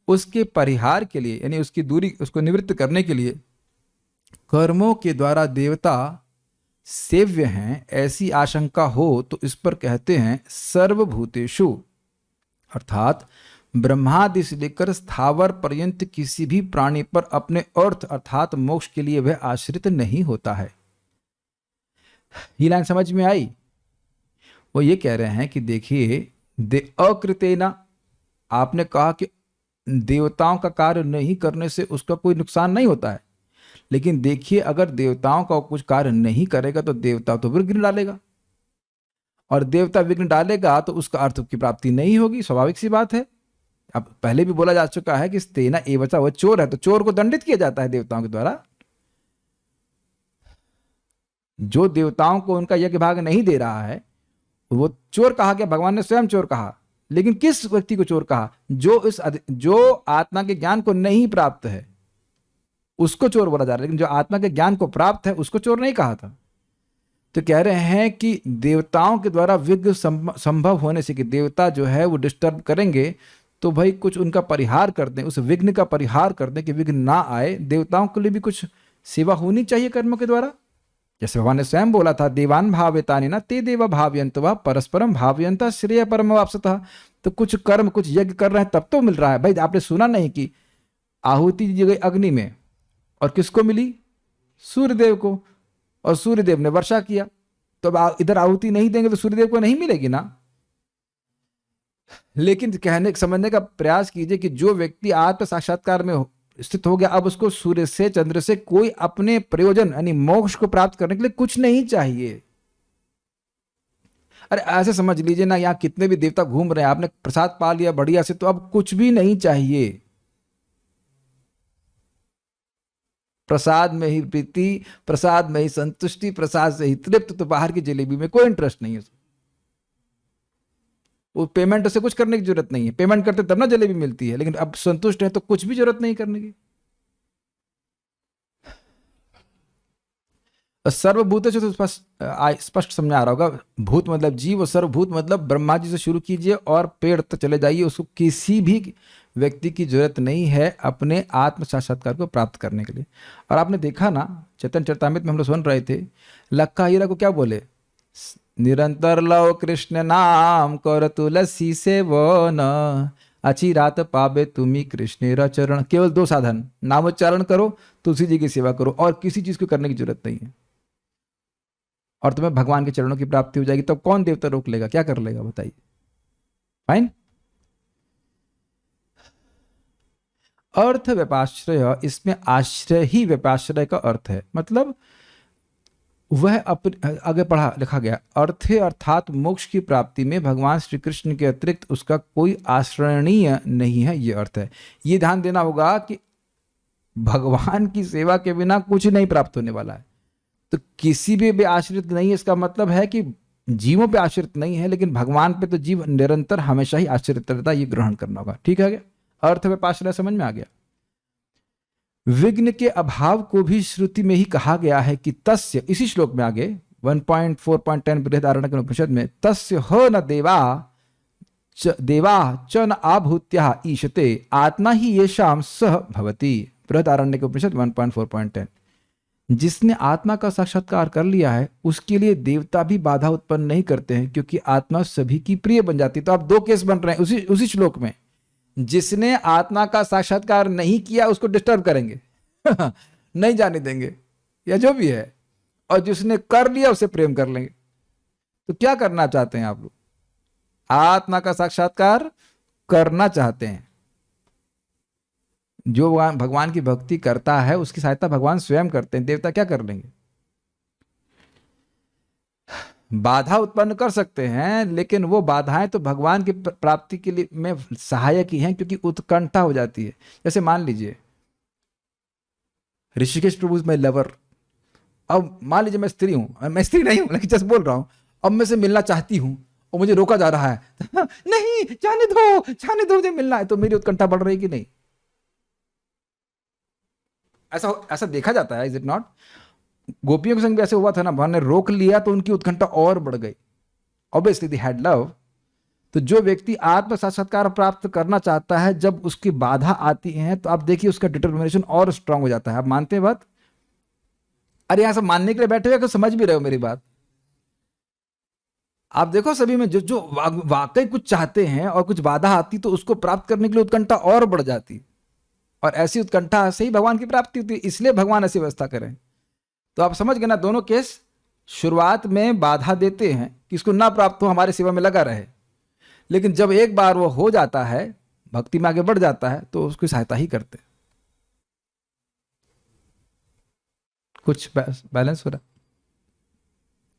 उसके परिहार के लिए, यानी उसकी दूरी, उसको निवृत्त करने के लिए कर्मों के द्वारा देवता सेव्य हैं, ऐसी आशंका हो तो इस पर कहते हैं सर्वभूतेषु, अर्थात ब्रह्मादि से लेकर स्थावर पर्यंत किसी भी प्राणी पर अपने अर्थ अर्थात मोक्ष के लिए वह आश्रित नहीं होता है। ये लाइन समझ में आई? वो ये कह रहे हैं कि देखिए अकृतेना, आपने कहा कि देवताओं का कार्य नहीं करने से उसका कोई नुकसान नहीं होता है, लेकिन देखिए अगर देवताओं का कुछ कार्य नहीं करेगा तो देवता तो विघ्न डालेगा, और देवता विघ्न डालेगा तो उसका अर्थ की प्राप्ति नहीं होगी। स्वाभाविक सी बात है। अब पहले भी बोला जा चुका है कि स्तेना एवचा, वह चोर है तो चोर को दंडित किया जाता है देवताओं के द्वारा। जो देवताओं को उनका यज्ञ भाग नहीं दे रहा है वो चोर कहा गया, भगवान ने स्वयं चोर कहा। लेकिन किस व्यक्ति को चोर कहा? जो आत्मा के ज्ञान को नहीं प्राप्त है उसको चोर बोला जा रहा है, लेकिन जो आत्मा के ज्ञान को प्राप्त है उसको चोर नहीं कहा था। तो कह रहे हैं कि देवताओं के द्वारा विघ्न संभव होने से, कि देवता जो है वो डिस्टर्ब करेंगे तो भाई कुछ उनका परिहार कर दें, उस विघ्न का परिहार कर दें कि विघ्न ना आए। देवताओं के लिए भी कुछ सेवा होनी चाहिए कर्मों के द्वारा। जैसे भगवान ने स्वयं बोला था देवान भाव्यतानि न ते देवा भाव्यंत वा परस्परम भाव्यंता श्रेय परम वाप्सतः। तो कुछ कर्म, कुछ यज्ञ कर रहे हैं तब तो मिल रहा है। भाई आपने सुना नहीं कि आहुति दी गई अग्नि में, और किसको मिली? सूर्यदेव को, और सूर्यदेव ने वर्षा किया। तो अब इधर आहुति नहीं देंगे तो सूर्यदेव को नहीं मिलेगी ना। लेकिन कहने समझने का प्रयास कीजिए कि जो व्यक्ति आत्म साक्षात्कार में स्थित हो गया, अब उसको सूर्य से चंद्र से कोई अपने प्रयोजन यानी मोक्ष को प्राप्त करने के लिए कुछ नहीं चाहिए। अरे ऐसे समझ लीजिए ना, यहाँ कितने भी देवता घूम रहे हैं, आपने प्रसाद पा लिया बढ़िया से, तो अब कुछ भी नहीं चाहिए। प्रसाद में ही प्रीति, प्रसाद में ही संतुष्टि, प्रसाद से ही तृप्त, तो बाहर की जलेबी में कोई इंटरेस्ट नहीं है। वो पेमेंट से कुछ करने की जरूरत नहीं है, पेमेंट करते तब ना जलेबी मिलती है, लेकिन अब संतुष्ट है तो कुछ भी जरूरत नहीं करने की। सर्वभूत से तो स्पष्ट समझ आ रहा होगा। भूत मतलब जीव और सर्वभूत मतलब ब्रह्मा जी से शुरू कीजिए और पेड़ तक चले जाइए, उसको किसी भी व्यक्ति की जरूरत नहीं है अपने आत्म साक्षात्कार को प्राप्त करने के लिए। और आपने देखा ना, चैतन्य चरितामृत में हम लोग सुन रहे थे, लक्का हीरा को क्या बोले, निरंतर लो कृष्ण नाम कर तुलसी से वो न, अच्छी रात पावे तुम्ही कृष्ण चरण। केवल 2 साधन, नामोच्चारण करो, तुलसी जी की सेवा करो, और किसी चीज को करने की जरूरत नहीं है, और तुम्हें भगवान के चरणों की प्राप्ति हो जाएगी। तब कौन देवता रोक लेगा, क्या कर लेगा, बताइए। फाइन। अर्थ व्यपाश्रय, इसमें आश्रय ही व्यपाश्रय का अर्थ है। मतलब वह अपने आगे पढ़ा लिखा गया, अर्थे अर्थात मोक्ष की प्राप्ति में भगवान श्री कृष्ण के अतिरिक्त उसका कोई आश्रयणीय नहीं है, ये अर्थ है। ये ध्यान देना होगा कि भगवान की सेवा के बिना कुछ नहीं प्राप्त होने वाला है। तो किसी भी आश्रित नहीं है, इसका मतलब है कि जीवों पे आश्रित नहीं है, लेकिन भगवान पे तो जीव निरंतर हमेशा ही आश्रित रहता है, ये ग्रहण करना होगा। ठीक है, अर्थ व्यपाश्रय समझ में आ गया। विघ्न के अभाव को भी श्रुति में ही कहा गया है कि तस्य, इसी श्लोक में आगे 1.4.10 बृहदारण्यक उपनिषद में, तस्य ह न देवा च न आभूत्या ईशते आत्मा ही येषाम सह भवति। बृहदारण्यक उपनिषद 1.4.10। जिसने आत्मा का साक्षात्कार कर लिया है उसके लिए देवता भी बाधा उत्पन्न नहीं करते हैं, क्योंकि आत्मा सभी की प्रिय बन जाती है। तो अब 2 केस बन रहे हैं उसी श्लोक में। जिसने आत्मा का साक्षात्कार नहीं किया उसको डिस्टर्ब करेंगे नहीं जाने देंगे, या जो भी है, और जिसने कर लिया उसे प्रेम कर लेंगे। तो क्या करना चाहते हैं आप लोग? आत्मा का साक्षात्कार करना चाहते हैं। जो भगवान की भक्ति करता है उसकी सहायता भगवान स्वयं करते हैं, देवता क्या कर लेंगे? बाधा उत्पन्न कर सकते हैं, लेकिन वो बाधाएं तो भगवान की प्राप्ति के लिए में सहायक ही हैं, क्योंकि उत्कंठा हो जाती है। जैसे मान लीजिए ऋषिकेश प्रभु मैं लवर, अब मान लीजिए मैं स्त्री हूं, मैं स्त्री नहीं हूं लेकिन जस्ट बोल रहा हूं, अब मैं से मिलना चाहती हूं और मुझे रोका जा रहा है नहीं जाने दो मुझे मिलना है, तो मेरी उत्कंठा बढ़ रही कि नहीं? ऐसा देखा जाता है, इज इट नॉट? गोपियों के संग भी ऐसे हुआ था ना, भगवान ने रोक लिया तो उनकी उत्कंठा और बढ़ गई। Obviously they had love. तो जो व्यक्ति आत्म साक्षात्कार प्राप्त करना चाहता है, जब उसकी बाधा आती है तो आप देखिए उसका डिटर्मिनेशन और स्ट्रांग हो जाता है। आप मानते हैं बात? अरे यहां सब मानने के लिए बैठे हुए, समझ भी रहे हो मेरी बात? आप देखो सभी में जो वाकई कुछ चाहते हैं और कुछ बाधा आती तो उसको प्राप्त करने के लिए उत्कंठा और बढ़ जाती, और ऐसी उत्कंठा से ही भगवान की प्राप्ति होती है। इसलिए भगवान ऐसी व्यवस्था करें। तो आप समझ गए ना, दोनों केस शुरुआत में बाधा देते हैं कि इसको ना प्राप्त हो, हमारी सेवा में लगा रहे, लेकिन जब एक बार वो हो जाता है, भक्ति में आगे बढ़ जाता है, तो उसकी सहायता ही करते हैं। कुछ बैलेंस हो रहा?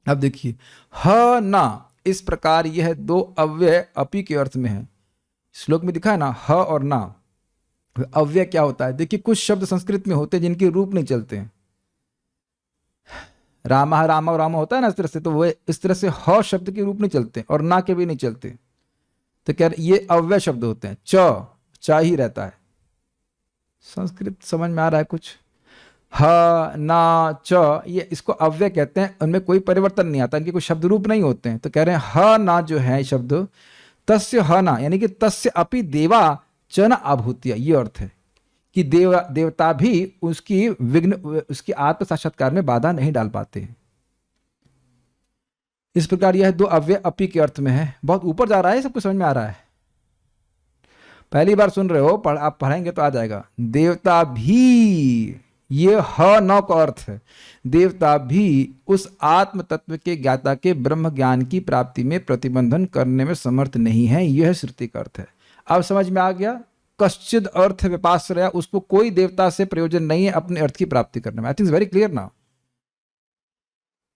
अब देखिए, ह ना, इस प्रकार यह 2 अव्यय अपि के अर्थ में है। श्लोक में दिखा है ना, ह और ना। अव्यय क्या होता है? देखिए, कुछ शब्द संस्कृत में होते हैं जिनके रूप नहीं चलते हैं। रामा रामा होता है ना इस तरह से, तो वो इस तरह से ह शब्द के रूप नहीं चलते और ना के भी नहीं चलते। तो क्या ये अव्यय शब्द होते हैं। च ही रहता है। संस्कृत समझ में आ रहा है कुछ? ह ना च, ये इसको अव्यय कहते हैं। उनमें कोई परिवर्तन नहीं आता, इनके कोई शब्द रूप नहीं होते हैं। तो कह रहे हैं ह ना जो है शब्द, तस्य ह ना, यानी कि तस्य अपि देवा च न आभूत्या, ये अर्थ है कि देवता भी उसकी आत्म साक्षात्कार में बाधा नहीं डाल पाते। इस प्रकार यह 2 अव्यय अपि के अर्थ में है। बहुत ऊपर जा रहा है, सबको समझ में आ रहा है? पहली बार सुन रहे हो, आप पढ़ेंगे तो आ जाएगा। देवता भी, ये ह न का अर्थ है, देवता भी उस आत्म तत्व के ज्ञाता के ब्रह्म ज्ञान की प्राप्ति में प्रतिबंधन करने में समर्थ नहीं है। यह श्रुति का अर्थ है। अब समझ में आ गया? कश्चिद अर्थ विपाश्रया, उसको कोई देवता से प्रयोजन नहीं है अपने अर्थ की प्राप्ति करने में। I think very clear now.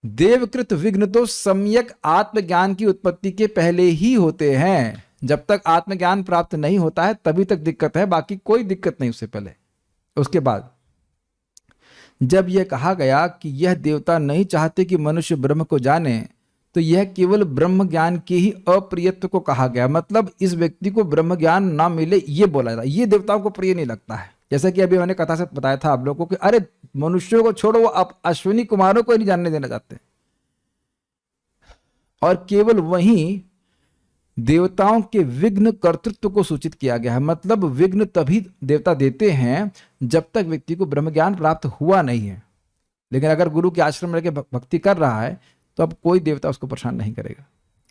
देवकृत विघ्न तो सम्यक आत्मज्ञान की उत्पत्ति के पहले ही होते हैं। जब तक आत्मज्ञान प्राप्त नहीं होता है तभी तक दिक्कत है, बाकी कोई दिक्कत नहीं उससे पहले। उसके बाद जब यह कहा गया कि यह देवता नहीं चाहते कि मनुष्य ब्रह्म को जाने, तो यह केवल ब्रह्म ज्ञान के ही अप्रियत्व को कहा गया। मतलब इस व्यक्ति को ब्रह्म ज्ञान ना मिले ये बोला था, ये देवताओं को प्रिय नहीं लगता है। जैसा कि अभी मैंने कथा से बताया था आप लोगों को कि अरे मनुष्यों को छोड़ो, वो आप अश्विनी कुमारों को नहीं जानने देना चाहते। और केवल वहीं देवताओं के विघ्न कर्तृत्व को सूचित किया गया है। मतलब विघ्न तभी देवता देते हैं जब तक व्यक्ति को ब्रह्म ज्ञान प्राप्त हुआ नहीं है। लेकिन अगर गुरु के आश्रम में रहकर भक्ति कर रहा है तो अब कोई देवता उसको परेशान नहीं करेगा।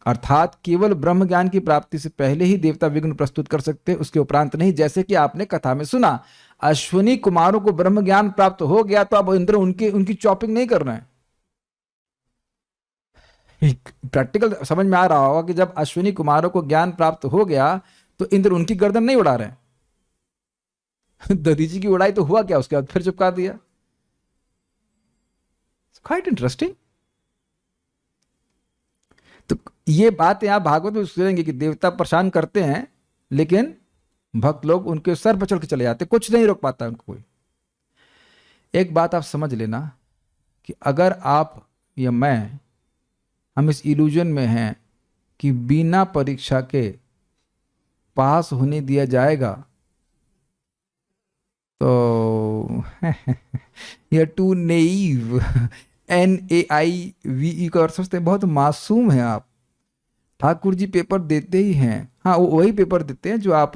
अर्थात केवल ब्रह्म ज्ञान की प्राप्ति से पहले ही देवता विघ्न प्रस्तुत कर सकते हैं, उसके उपरांत नहीं। जैसे कि आपने कथा में सुना, अश्विनी कुमारों को ब्रह्म ज्ञान प्राप्त हो गया तो अब इंद्र उनकी चॉपिंग नहीं करना है। प्रैक्टिकल समझ में आ रहा होगा कि जब अश्विनी कुमारों को ज्ञान प्राप्त हो गया तो इंद्र उनकी गर्दन नहीं उड़ा रहे। दधीची की उड़ाई तो हुआ क्या, उसके बाद फिर चिपका दिया। Quite interesting. तो ये बात आप भागवत में सुनेंगे कि देवता परेशान करते हैं लेकिन भक्त लोग उनके सर पर चढ़ के चले जाते, कुछ नहीं रोक पाता उनको कोई। एक बात आप समझ लेना कि अगर आप या मैं, हम इस इल्यूजन में हैं कि बिना परीक्षा के पास होने दिया जाएगा, तो यह टू नेइव, NAIVE का अर्थ सोचते हैं बहुत मासूम है आप। ठाकुर जी पेपर देते ही हैं, हाँ वो वही पेपर देते हैं जो आप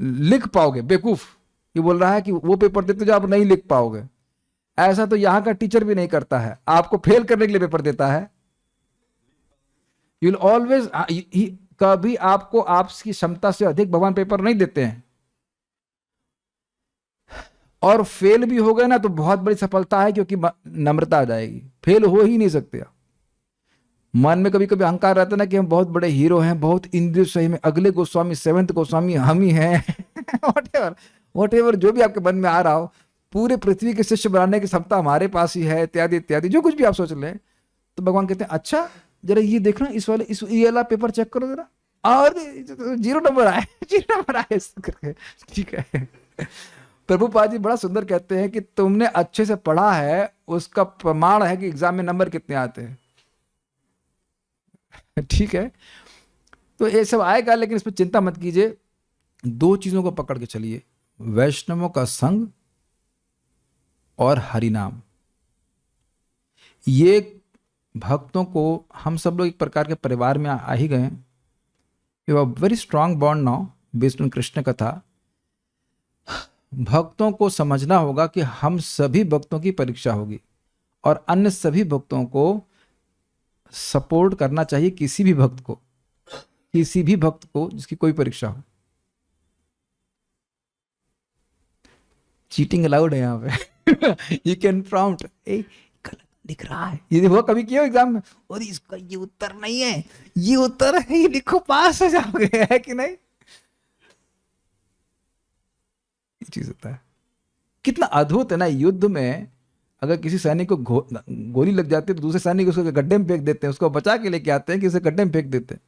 लिख पाओगे। बेवकूफ ये बोल रहा है कि वो पेपर देते जो आप नहीं लिख पाओगे। ऐसा तो यहाँ का टीचर भी नहीं करता है, आपको फेल करने के लिए पेपर देता है। यू विल ऑलवेज, कभी आपको आपकी क्षमता से अधिक भगवान पेपर नहीं देते हैं। और फेल भी हो गए ना तो बहुत बड़ी सफलता है, क्योंकि नम्रता आ जाएगी। फेल हो ही नहीं सकते आप। मन में कभी कभी अहंकार रहता है ना कि हम बहुत बड़े हीरो हैं, बहुत इंद्रिय सही में अगले गोस्वामी, 7th गोस्वामी हम ही हैं। वॉट एवर जो भी आपके मन में आ रहा हो, पूरे पृथ्वी के शिष्य बनाने की क्षमता हमारे पास ही है, इत्यादि इत्यादि, जो कुछ भी आप सोच लें। तो भगवान कहते हैं अच्छा जरा ये देखना, इस ये वाला पेपर चेक करो जरा, और 0 नंबर आए, 0 नंबर आए करके। ठीक है। प्रभुपाद जी बड़ा सुंदर कहते हैं कि तुमने अच्छे से पढ़ा है, उसका प्रमाण है कि एग्जाम में नंबर कितने आते हैं। ठीक है, तो ये सब आएगा, लेकिन इस पर चिंता मत कीजिए। 2 चीजों को पकड़ के चलिए, वैष्णवों का संग और हरिनाम। ये भक्तों को, हम सब लोग एक प्रकार के परिवार में आ ही गए। You are very strong bond now based on Krishna katha. भक्तों को समझना होगा कि हम सभी भक्तों की परीक्षा होगी और अन्य सभी भक्तों को सपोर्ट करना चाहिए। किसी भी भक्त को जिसकी कोई परीक्षा हो। चीटिंग अलाउड है यहाँ पे। यू कैन प्रॉम्प्ट, ए गलत लिख रहा है, ये वो कभी किया एग्जाम में, और इसका ये उत्तर नहीं है, ये उत्तर है, ये लिखो, पास हो जाओगे। है कि नहीं? चीज होता है। कितना अद्भुत है ना, युद्ध में अगर किसी सैनिक को गोली लग जाती है तो दूसरे सैनिक उसको गड्ढे में फेंक देते हैं, उसको बचा के लेके आते हैं कि उसे गड्ढे में फेंक देते हैं।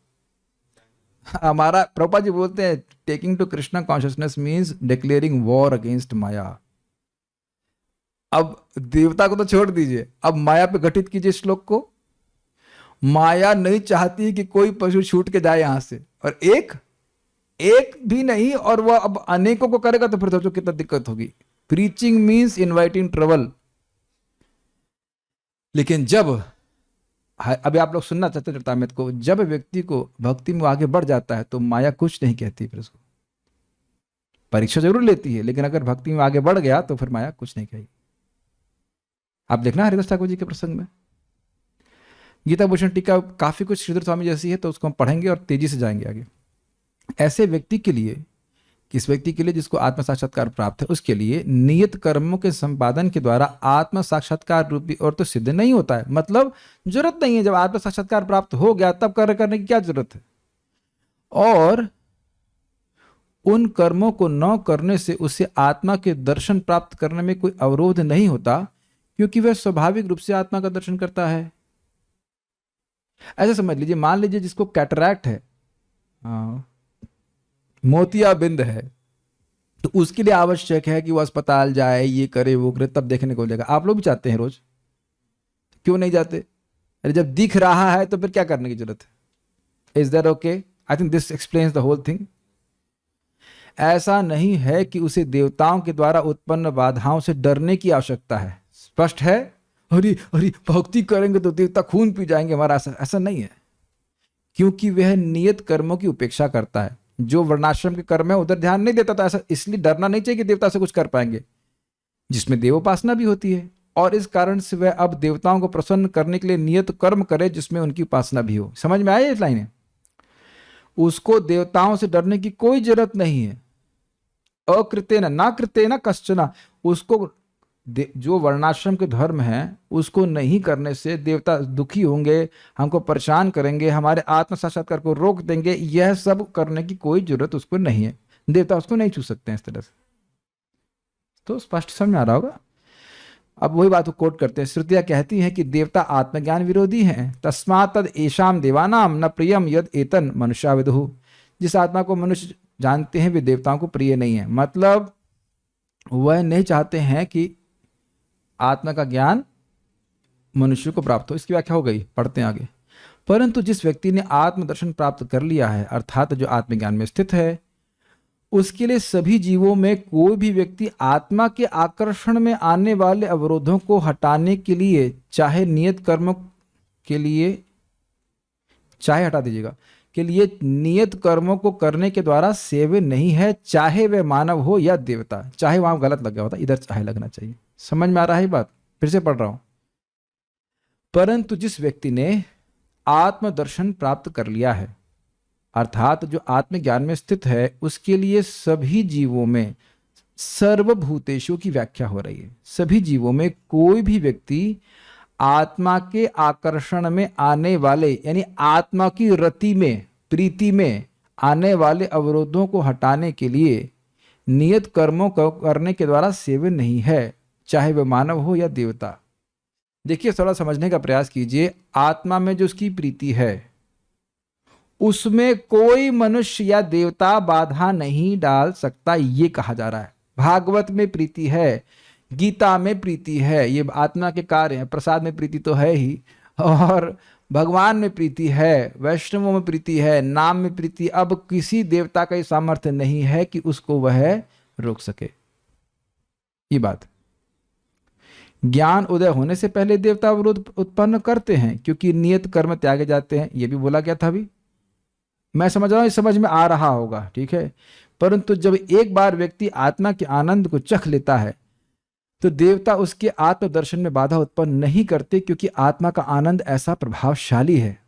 हमारा प्रभुपाद जी बोलते हैं taking to Krishna consciousness means declaring war against maya. अब देवता को तो छोड़ दीजिए, अब माया पे घटित कीजिए श्लोक को। माया नहीं चाहती कि कोई पशु छूट के जाए यहां से, और एक भी नहीं, और वह अब अनेकों को करेगा तो फिर सोचो कितना दिक्कत होगी। Preaching means inviting trouble. लेकिन जब, अभी आप लोग सुनना चाहते चरितामृत को, जब व्यक्ति को भक्ति में आगे बढ़ जाता है तो माया कुछ नहीं कहती, फिर उसको परीक्षा जरूर लेती है, लेकिन अगर भक्ति में आगे बढ़ गया तो फिर माया कुछ नहीं कहेगी। आप देखना हरिदास ठाकुर जी के प्रसंग में गीता भूषण टीका काफी कुछ श्रीधर स्वामी जैसी है, तो उसको हम पढ़ेंगे और तेजी से जाएंगे आगे। ऐसे व्यक्ति के लिए किस व्यक्ति के लिए जिसको आत्म साक्षात्कार प्राप्त है उसके लिए नियत कर्मों के संपादन के द्वारा आत्म साक्षात्कार रूपी और तो सिद्ध नहीं होता है। मतलब जरूरत नहीं है, जब आत्म साक्षात्कार प्राप्त हो गया तब कर्म करने की क्या जरूरत है। और उन कर्मों को न करने से उसे आत्मा के दर्शन प्राप्त करने में कोई अवरोध नहीं होता, क्योंकि वह स्वाभाविक रूप से आत्मा का दर्शन करता है। ऐसा समझ लीजिए, मान लीजिए जिसको कैटरैक्ट है, मोतियाबिंद है, तो उसके लिए आवश्यक है कि वो अस्पताल जाए, ये करे वो करे, तब देखने को मिलेगा। आप लोग भी चाहते हैं रोज, क्यों नहीं जाते? अरे जब दिख रहा है तो फिर क्या करने की जरूरत है? Is that okay? I think this explains the whole thing. ऐसा नहीं है कि उसे देवताओं के द्वारा उत्पन्न बाधाओं से डरने की आवश्यकता है। स्पष्ट है? अरे अरे भक्ति करेंगे तो देवता खून पी जाएंगे हमारा, ऐसा नहीं है, क्योंकि वह नियत कर्मों की उपेक्षा करता है। जो वर्णाश्रम के कर्म है उधर ध्यान नहीं देता, तो ऐसा इसलिए डरना नहीं चाहिए कि देवता से कुछ कर पाएंगे, जिसमें देवोपासना भी होती है। और इस कारण से वह अब देवताओं को प्रसन्न करने के लिए नियत कर्म करे जिसमें उनकी उपासना भी हो। समझ में आया इस लाइन? उसको देवताओं से डरने की कोई जरूरत नहीं है। अकृतेन ना कृतेन कश्चन, उसको जो वर्णाश्रम के धर्म है उसको नहीं करने से देवता दुखी होंगे, हमको परेशान करेंगे, हमारे आत्म साक्षात्कार को रोक देंगे, यह सब करने की कोई जरूरत उसको नहीं है। देवता उसको नहीं छू सकते हैं इस तरह से। तो स्पष्ट समझ में आ रहा होगा। अब वही बात को कोट करते हैं। श्रुतियां कहती हैं कि देवता आत्मज्ञान विरोधी हैं, तस्मात् तद एषाम देवानाम न प्रियम यद एतन मनुष्या विदुः। जिस आत्मा को मनुष्य जानते हैं वे देवताओं को प्रिय नहीं है। मतलब वह नहीं चाहते हैं कि आत्मा का ज्ञान मनुष्य को प्राप्त हो। इसकी व्याख्या हो गई, पढ़ते हैं आगे। परंतु जिस व्यक्ति ने आत्मदर्शन प्राप्त कर लिया है, अर्थात जो आत्मज्ञान में स्थित है, उसके लिए सभी जीवों में कोई भी व्यक्ति आत्मा के आकर्षण में आने वाले अवरोधों को हटाने के लिए, चाहे नियत कर्मों के लिए, चाहे हटा दीजिएगा, के लिए नियत कर्मों को करने के द्वारा सेव्य नहीं है, चाहे वह मानव हो या देवता। चाहे वहां गलत लग गया होता, इधर चाहे लगना चाहिए। समझ में आ रहा है बात? फिर से पढ़ रहा हूं। परंतु जिस व्यक्ति ने आत्मदर्शन प्राप्त कर लिया है, अर्थात जो आत्मज्ञान में स्थित है, उसके लिए सभी जीवों में, सर्वभूतेषु की व्याख्या हो रही है, सभी जीवों में कोई भी व्यक्ति आत्मा के आकर्षण में आने वाले, यानी आत्मा की रति में, प्रीति में आने वाले अवरोधों को हटाने के लिए नियत कर्मों को करने के द्वारा सेव्य नहीं है, चाहे वह मानव हो या देवता। देखिए, थोड़ा समझने का प्रयास कीजिए। आत्मा में जो उसकी प्रीति है उसमें कोई मनुष्य या देवता बाधा नहीं डाल सकता, ये कहा जा रहा है। भागवत में प्रीति है, गीता में प्रीति है, ये आत्मा के कार्य हैं। प्रसाद में प्रीति तो है ही, और भगवान में प्रीति है, वैष्णवों में प्रीति है, नाम में प्रीति। अब किसी देवता का सामर्थ्य नहीं है कि उसको वह रोक सके। ये बात, ज्ञान उदय होने से पहले देवता अवरोध उत्पन्न करते हैं, क्योंकि नियत कर्म त्यागे जाते हैं। ये भी बोला गया था अभी, मैं समझ रहा हूं, समझ में आ रहा होगा, ठीक है। परंतु जब एक बार व्यक्ति आत्मा के आनंद को चख लेता है तो देवता उसके आत्मदर्शन में बाधा उत्पन्न नहीं करते, क्योंकि आत्मा का आनंद ऐसा प्रभावशाली है।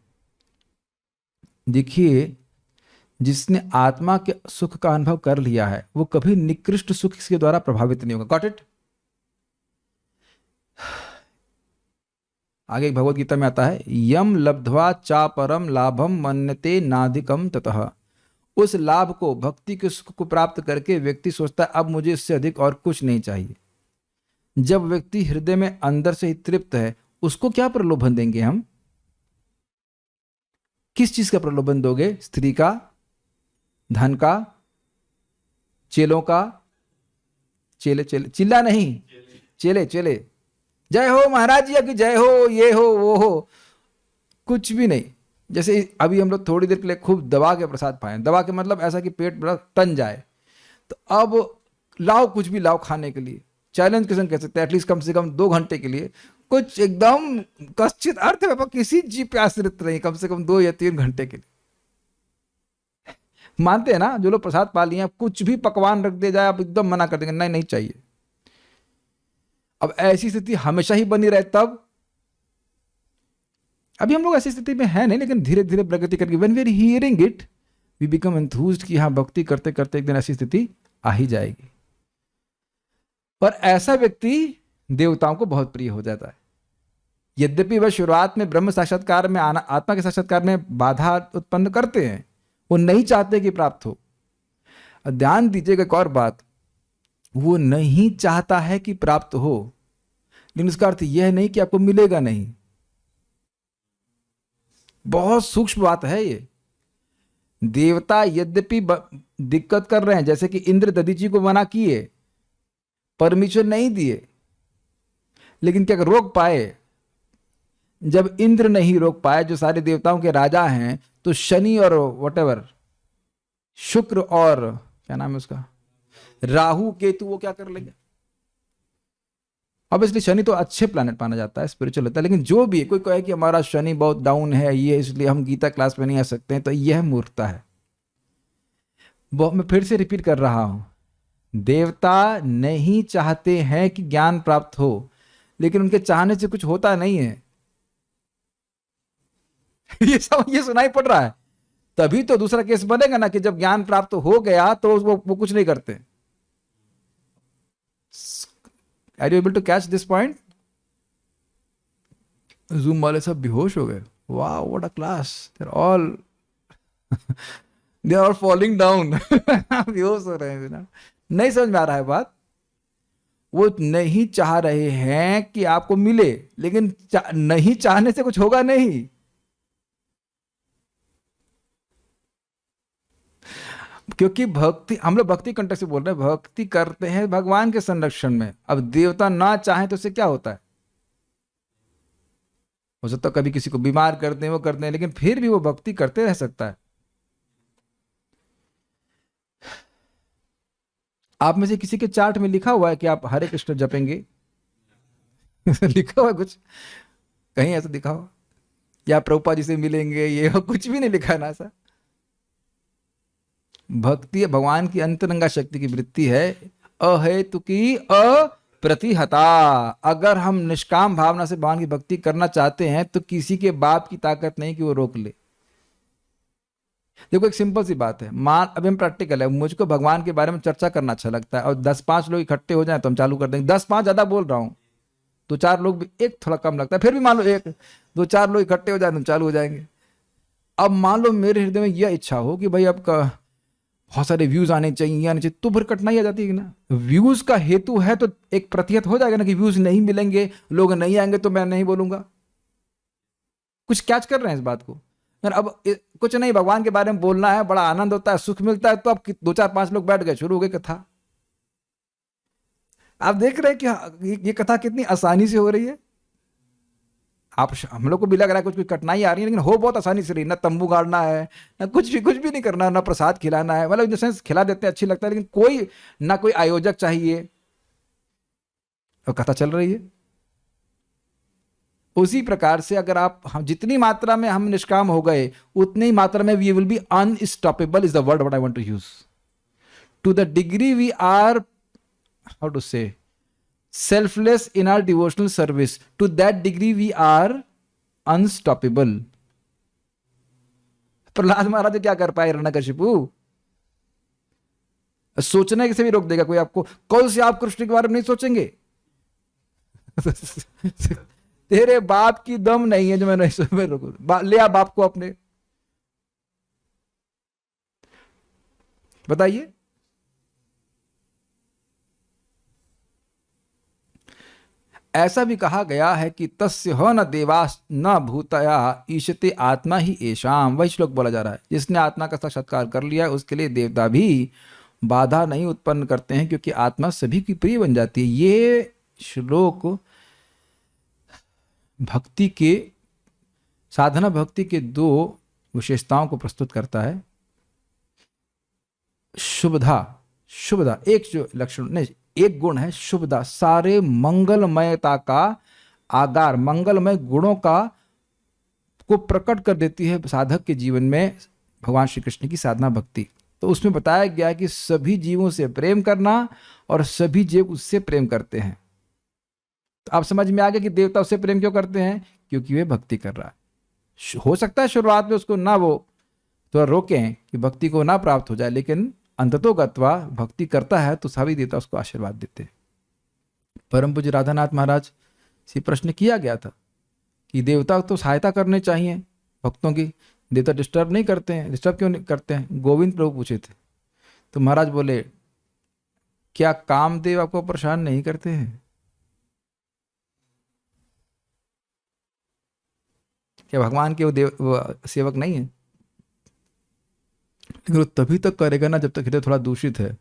देखिए, जिसने आत्मा के सुख का अनुभव कर लिया है वो कभी निकृष्ट सुख के द्वारा प्रभावित नहीं होगा। Got it? आगे भगवत गीता में आता है, यम लब्ध्वा चा परम लाभम मन्यते नाधिकम ततः। उस लाभ को, भक्ति के सुख को प्राप्त करके व्यक्ति सोचता है अब मुझे इससे अधिक और कुछ नहीं चाहिए। जब व्यक्ति हृदय में अंदर से ही तृप्त है, उसको क्या प्रलोभन देंगे हम? किस चीज का प्रलोभन दोगे? स्त्री का, धन का, चेलों का? चेले चेले चिल्ला नहीं, चेले चेले, जय हो महाराज जी की जय हो, ये हो वो हो, कुछ भी नहीं। जैसे अभी हम लोग थोड़ी देर के लिए खूब दबा के प्रसाद पाए, दबा के मतलब ऐसा कि पेट बड़ा तन जाए, तो अब लाओ कुछ भी लाओ खाने के लिए, चैलेंज के संग कह सकते हैं, एटलीस्ट कम से कम 2 घंटे के लिए कुछ एकदम कश्चित अर्थ में किसी जीव पे आश्रित नहीं, कम से कम 2 या 3 घंटे के लिए। मानते हैं ना, जो लोग प्रसाद पा लिए हैं, कुछ भी पकवान रख दिया जाए आप एकदम मना कर देंगे, नहीं नहीं चाहिए। अब ऐसी स्थिति हमेशा ही बनी रहे तब? अभी हम लोग ऐसी स्थिति में है नहीं, लेकिन धीरे धीरे प्रगति करके when we are hearing it we become enthused कि हाँ भक्ति करते करते एक दिन ऐसी स्थिति आ ही जाएगी। और ऐसा व्यक्ति देवताओं को बहुत प्रिय हो जाता है। यद्यपि वह शुरुआत में ब्रह्म साक्षात्कार में आत्मा के साक्षात्कार में बाधा उत्पन्न करते हैं, वो नहीं चाहते कि प्राप्त हो। ध्यान दीजिएगा एक और बात, वो नहीं चाहता है कि प्राप्त हो, लेकिन उसका अर्थ यह नहीं कि आपको मिलेगा नहीं। बहुत सूक्ष्म बात है ये। देवता यद्यपि दिक्कत कर रहे हैं, जैसे कि इंद्र दधीची को मना किए, परमिशन नहीं दिए, लेकिन क्या रोक पाए? जब इंद्र नहीं रोक पाए, जो सारे देवताओं के राजा हैं, तो शनि और वटेवर, शुक्र और क्या नाम है उसका, राहु केतु, वो क्या कर लेंगे? ऑब्वियसली शनि तो अच्छे प्लैनेट माना जाता है, स्पिरिचुअल होता है, लेकिन जो भी कोई कहे कि हमारा शनि बहुत डाउन है, ये इसलिए हम गीता क्लास में नहीं आ सकते हैं, तो यह मूर्खता है। मैं फिर से रिपीट कर रहा हूं, देवता नहीं चाहते हैं कि ज्ञान प्राप्त हो, लेकिन उनके चाहने से कुछ होता नहीं है। ये सुनाई पड़ रहा है। तभी तो दूसरा केस बनेगा ना कि जब ज्ञान प्राप्त हो गया तो वो कुछ नहीं करते। Are you able to catch this point? Zoom वाले सब बेहोश हो गए। Wow, what a class, they are all falling down. बेहोश हो रहे हैं। नहीं समझ में आ रहा है बात? वो नहीं चाह रहे हैं कि आपको मिले, लेकिन नहीं चाहने से कुछ होगा नहीं। क्योंकि भक्ति, हम लोग भक्ति कंटेक्स्ट से बोल रहे हैं, भक्ति करते हैं भगवान के संरक्षण में। अब देवता ना चाहे तो उससे क्या होता है? हो सकता है कभी किसी को बीमार करते हैं, वो करते हैं, लेकिन फिर भी वो भक्ति करते रह सकता है। आप में से किसी के चार्ट में लिखा हुआ है कि आप हरे कृष्ण जपेंगे? लिखा हुआ है कुछ? कहीं ऐसा दिखा हो? या प्रभुपाद जी से मिलेंगे, ये कुछ भी नहीं लिखा ना ऐसा। भक्ति भगवान की अंतरंगा शक्ति की वृत्ति है, अहेतु की अप्रतिहता। अगर हम निष्काम भावना से भगवान की भक्ति करना चाहते हैं तो किसी के बाप की ताकत नहीं कि वो रोक ले। देखो एक सिंपल सी बात है, अभी हम प्रैक्टिकल है, मुझको भगवान के बारे में चर्चा करना अच्छा लगता है, और 10-5 लोग इकट्ठे हो जाए तो हम चालू कर देंगे। 10-5 ज्यादा बोल रहा हूं, 2-4 लोग भी, एक थोड़ा कम लगता है, फिर भी मान लो 1-2-4 लोग इकट्ठे हो जाए तो चालू हो जाएंगे। अब मान लो मेरे हृदय में यह इच्छा हो कि भाई आपका बहुत सारे व्यूज आने चाहिए, तो फिर कठिनाई आ जाती है ना। व्यूज का हेतु है तो एक प्रतिहत हो जाएगा ना कि व्यूज नहीं मिलेंगे, लोग नहीं आएंगे तो मैं नहीं बोलूंगा। कुछ कैच कर रहे हैं इस बात को? अब कुछ नहीं, भगवान के बारे में बोलना है, बड़ा आनंद होता है, सुख मिलता है, तो अब 2-4-5 लोग बैठ गए, शुरू हो गई कथा। आप देख रहे हैं कि ये कथा कितनी आसानी से हो रही है। हम लोग को भी लग रहा है कुछ कठिनाई आ रही है, लेकिन हो बहुत आसानी से रही। ना तंबू गाड़ना है, ना कुछ भी नहीं करना, ना प्रसाद खिलाना है, मतलब इन द सेंस खिला देते हैं, अच्छी लगता है, लेकिन ना कोई आयोजक चाहिए, और कथा चल रही है। उसी प्रकार से अगर हम जितनी मात्रा में हम निष्काम हो गए, उतनी ही मात्रा में we will be unstoppable, is the word what I want to use. To the degree we are, how to say, selfless in our devotional service, to that degree we are unstoppable. Prahlad Maharaj क्या कर पाए? हिरण्यकशिपु सोचने से भी रोक देगा कोई आपको। कल से आप कृष्ण के बारे में नहीं सोचेंगे? तेरे बाप की दम नहीं है जो मैं नहीं रोकू। ले आ बाप को अपने, बताइए। ऐसा भी कहा गया है कि तस्य ह न देवास न भूतया ईशते आत्मा ही एशाम। वही श्लोक बोला जा रहा है, जिसने आत्मा का साक्षात्कार कर लिया उसके लिए देवता भी बाधा नहीं उत्पन्न करते हैं, क्योंकि आत्मा सभी की प्रिय बन जाती है। ये श्लोक भक्ति के, साधना भक्ति के 2 विशेषताओं को प्रस्तुत करता है। शुभदा एक जो लक्षण नहीं, एक गुण है शुभदा, सारे मंगलमयता का आधार, मंगलमय गुणों को प्रकट कर देती है साधक के जीवन में भगवान श्री कृष्ण की साधना भक्ति। तो उसमें बताया गया है कि सभी जीवों से प्रेम करना, और सभी जीव उससे प्रेम करते हैं। तो आप समझ में आ गया कि देवता उससे प्रेम क्यों करते हैं? क्योंकि वे भक्ति कर रहा है। हो सकता है शुरुआत में उसको ना वो तो रोकें कि भक्ति को ना प्राप्त हो जाए, लेकिन अंततोगत्वा भक्ति करता है तो सभी देवता उसको आशीर्वाद देते हैं। परम पूज्य राधानाथ महाराज से प्रश्न किया गया था कि देवता तो सहायता करने चाहिए भक्तों की, देवता डिस्टर्ब नहीं करते हैं, डिस्टर्ब क्यों नहीं करते हैं? गोविंद प्रभु पूछे थे, तो महाराज बोले क्या कामदेव आपको परेशान नहीं करते हैं? क्या भगवान के वो सेवक नहीं है? लेकिन वो तभी तक करेगा ना जब तक हृदय थोड़ा दूषित है।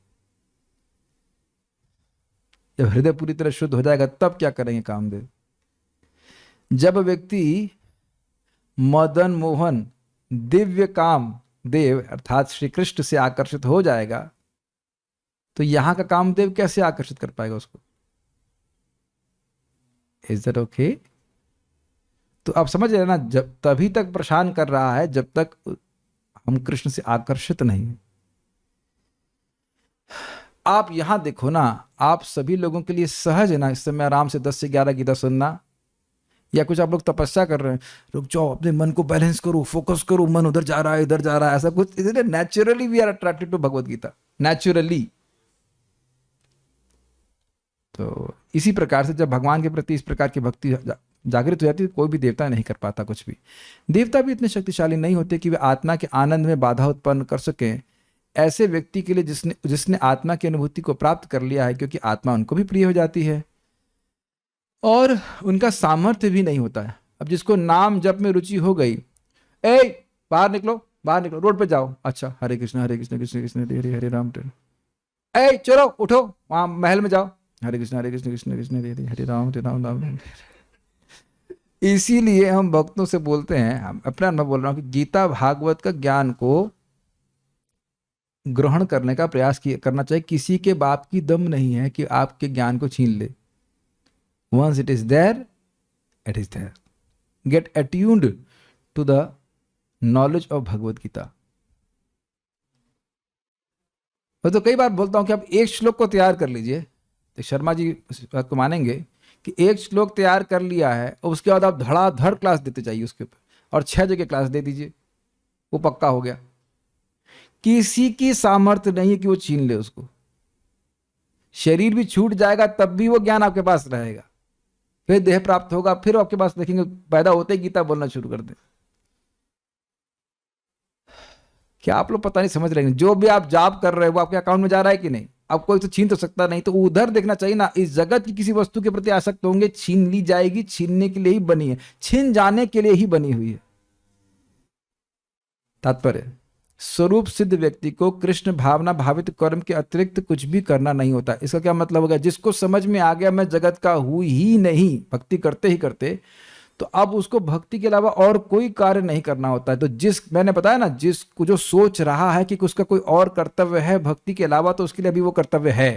जब हृदय पूरी तरह शुद्ध हो जाएगा तब क्या करेंगे कामदेव? जब व्यक्ति मदन मोहन दिव्य काम देव अर्थात श्री कृष्ण से आकर्षित हो जाएगा तो यहां का कामदेव कैसे आकर्षित कर पाएगा उसको? Is that okay? तो आप समझ रहे हैं ना, जब तभी तक परेशान कर रहा है जब तक हम कृष्ण से आकर्षित नहीं हैं। आप यहां देखो ना, आप सभी लोगों के लिए सहज है ना इस समय आराम से 10 से 11 गीता सुनना, या कुछ आप लोग तपस्या कर रहे हैं, रुक जाओ अपने मन को बैलेंस करो, फोकस करो, मन उधर जा रहा है इधर जा रहा है, ऐसा कुछ? इसलिए naturally we are attracted to Bhagavad Gita, naturally. तो इसी प्रकार से जब भगवान के प्रति इस प्रकार की भक्ति जागृत हो जाती है, कोई भी देवता नहीं कर पाता कुछ भी। देवता भी इतने शक्तिशाली नहीं होते कि वे आत्मा के आनंद में बाधा उत्पन्न कर सकें ऐसे व्यक्ति के लिए जिसने आत्मा की अनुभूति को प्राप्त कर लिया है, क्योंकि आत्मा उनको भी प्रिय हो जाती है और उनका सामर्थ्य भी नहीं होता है। अब जिसको नाम जप में रुचि हो गई, ए बाहर निकलो, बाहर निकलो, रोड पे जाओ, अच्छा हरे कृष्ण कृष्ण कृष्ण हरे हरे राम, ए चलो उठो वहां महल में जाओ, हरे कृष्ण कृष्ण कृष्ण हरे हरे राम राम राम। इसीलिए हम भक्तों से बोलते हैं, अपना मैं बोल रहा हूं कि गीता भागवत का ज्ञान को ग्रहण करने का प्रयास करना चाहिए। किसी के बाप की दम नहीं है कि आपके ज्ञान को छीन ले। Once it is there, it is there. Get attuned to the knowledge of Bhagavad Gita. मैं तो कई बार बोलता हूं कि आप एक श्लोक को तैयार कर लीजिए, तो शर्मा जी इस बात को मानेंगे कि एक श्लोक तैयार कर लिया है और उसके बाद आप धड़ाधड़ क्लास देते चाहिए उसके ऊपर, और 6 जगह क्लास दे दीजिए, वो पक्का हो गया। किसी की सामर्थ्य नहीं है कि वो छीन ले उसको। शरीर भी छूट जाएगा तब भी वो ज्ञान आपके पास रहेगा, फिर देह प्राप्त होगा, फिर आपके पास देखेंगे पैदा होते ही गीता बोलना शुरू कर दे। क्या आप लोग पता नहीं समझ रहे हैं? जो भी आप जाप कर रहे हो वो आपके अकाउंट में जा रहा है कि नहीं? अब कोई तो छीन तो सकता नहीं, तो उधर देखना चाहिए ना। इस जगत की किसी वस्तु के प्रति आसक्त होंगे, छीन ली जाएगी, छीनने के लिए ही बनी है, छीन जाने के लिए ही बनी हुई है। तात्पर्य, स्वरूप सिद्ध व्यक्ति को कृष्ण भावना भावित कर्म के अतिरिक्त कुछ भी करना नहीं होता। इसका क्या मतलब होगा? जिसको समझ में आ गया मैं जगत का हूं ही नहीं, भक्ति करते ही करते, तो अब उसको भक्ति के अलावा और कोई कार्य नहीं करना होता है। तो मैंने बताया ना, जिसको जो सोच रहा है कि उसका कोई और कर्तव्य है भक्ति के अलावा, तो उसके लिए अभी वो कर्तव्य है।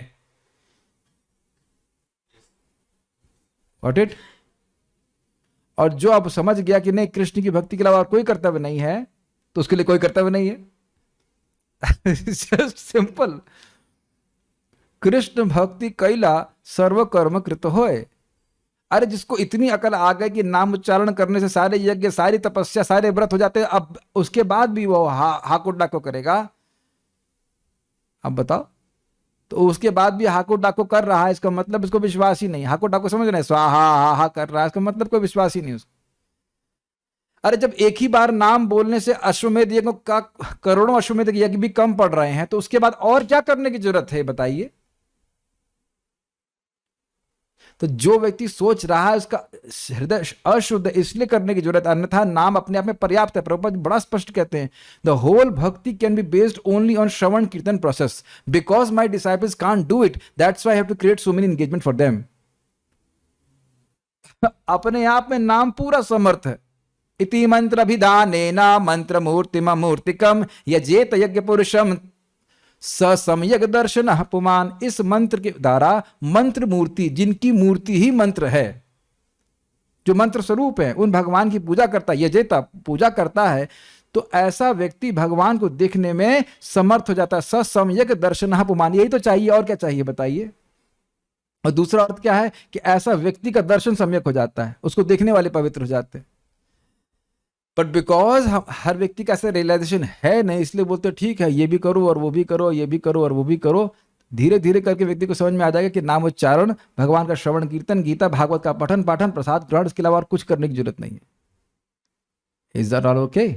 Got it? और जो अब समझ गया कि नहीं कृष्ण की भक्ति के अलावा और कोई कर्तव्य नहीं है, तो उसके लिए कोई कर्तव्य नहीं है। Just simple. कृष्ण भक्ति कैला सर्व कर्म कृत होए। अरे जिसको इतनी अकल आ गई कि नाम उच्चारण करने से सारे यज्ञ, सारी तपस्या, सारे व्रत हो जाते हैं, अब उसके बाद भी वो हाको डाको करेगा। अब बताओ, तो उसके बाद भी हाको डाको कर रहा है, इसका मतलब इसको विश्वास ही नहीं। हाको डाको समझ रहे हैं, स्वाहा हा कर रहा है, इसका मतलब कोई विश्वास ही नहीं उसको। अरे जब एक ही बार नाम बोलने से अश्वमेध यज्ञ का करोड़ों अश्वमेध यज्ञ भी कम पड़ रहे हैं, तो उसके बाद और क्या करने की जरूरत है बताइए? तो जो व्यक्ति सोच रहा है उसका हृदय अशुद्ध, इसलिए करने की जरूरत, अन्यथा नाम अपने आप में पर्याप्त है। प्रभुपाद बड़ा स्पष्ट कहते हैं, the whole bhakti can be based only on shravan kirtan process, because my disciples can't do it, that's why I have to create so many engagement for them. अपने आप में नाम पूरा समर्थ है। इति मंत्र अभिधानेना मंत्र मूर्तिकम यजेत यज्ञ पुरुषम सम्यक दर्शन पुमान। इस मंत्र के द्वारा मंत्र मूर्ति, जिनकी मूर्ति ही मंत्र है, जो मंत्र स्वरूप है, उन भगवान की पूजा करता है, यजेता पूजा करता है, तो ऐसा व्यक्ति भगवान को देखने में समर्थ हो जाता है। सम्यक दर्शन पुमान, यही तो चाहिए, और क्या चाहिए बताइए? और दूसरा अर्थ क्या है कि ऐसा व्यक्ति का दर्शन सम्यक हो जाता है, उसको देखने वाले पवित्र हो जाते हैं। बट बिकॉज हर व्यक्ति का ऐसा रियलाइजेशन है नहीं, इसलिए बोलते ठीक है ये भी करो और वो भी करो, ये भी करो और वो भी करो। धीरे धीरे करके व्यक्ति को समझ में आ जाएगा कि नाम उच्चारण, भगवान का श्रवण कीर्तन, गीता भागवत का पठन पाठन, प्रसाद ग्रहण, इसके अलावा और कुछ करने की जरूरत नहीं है। Is that all okay?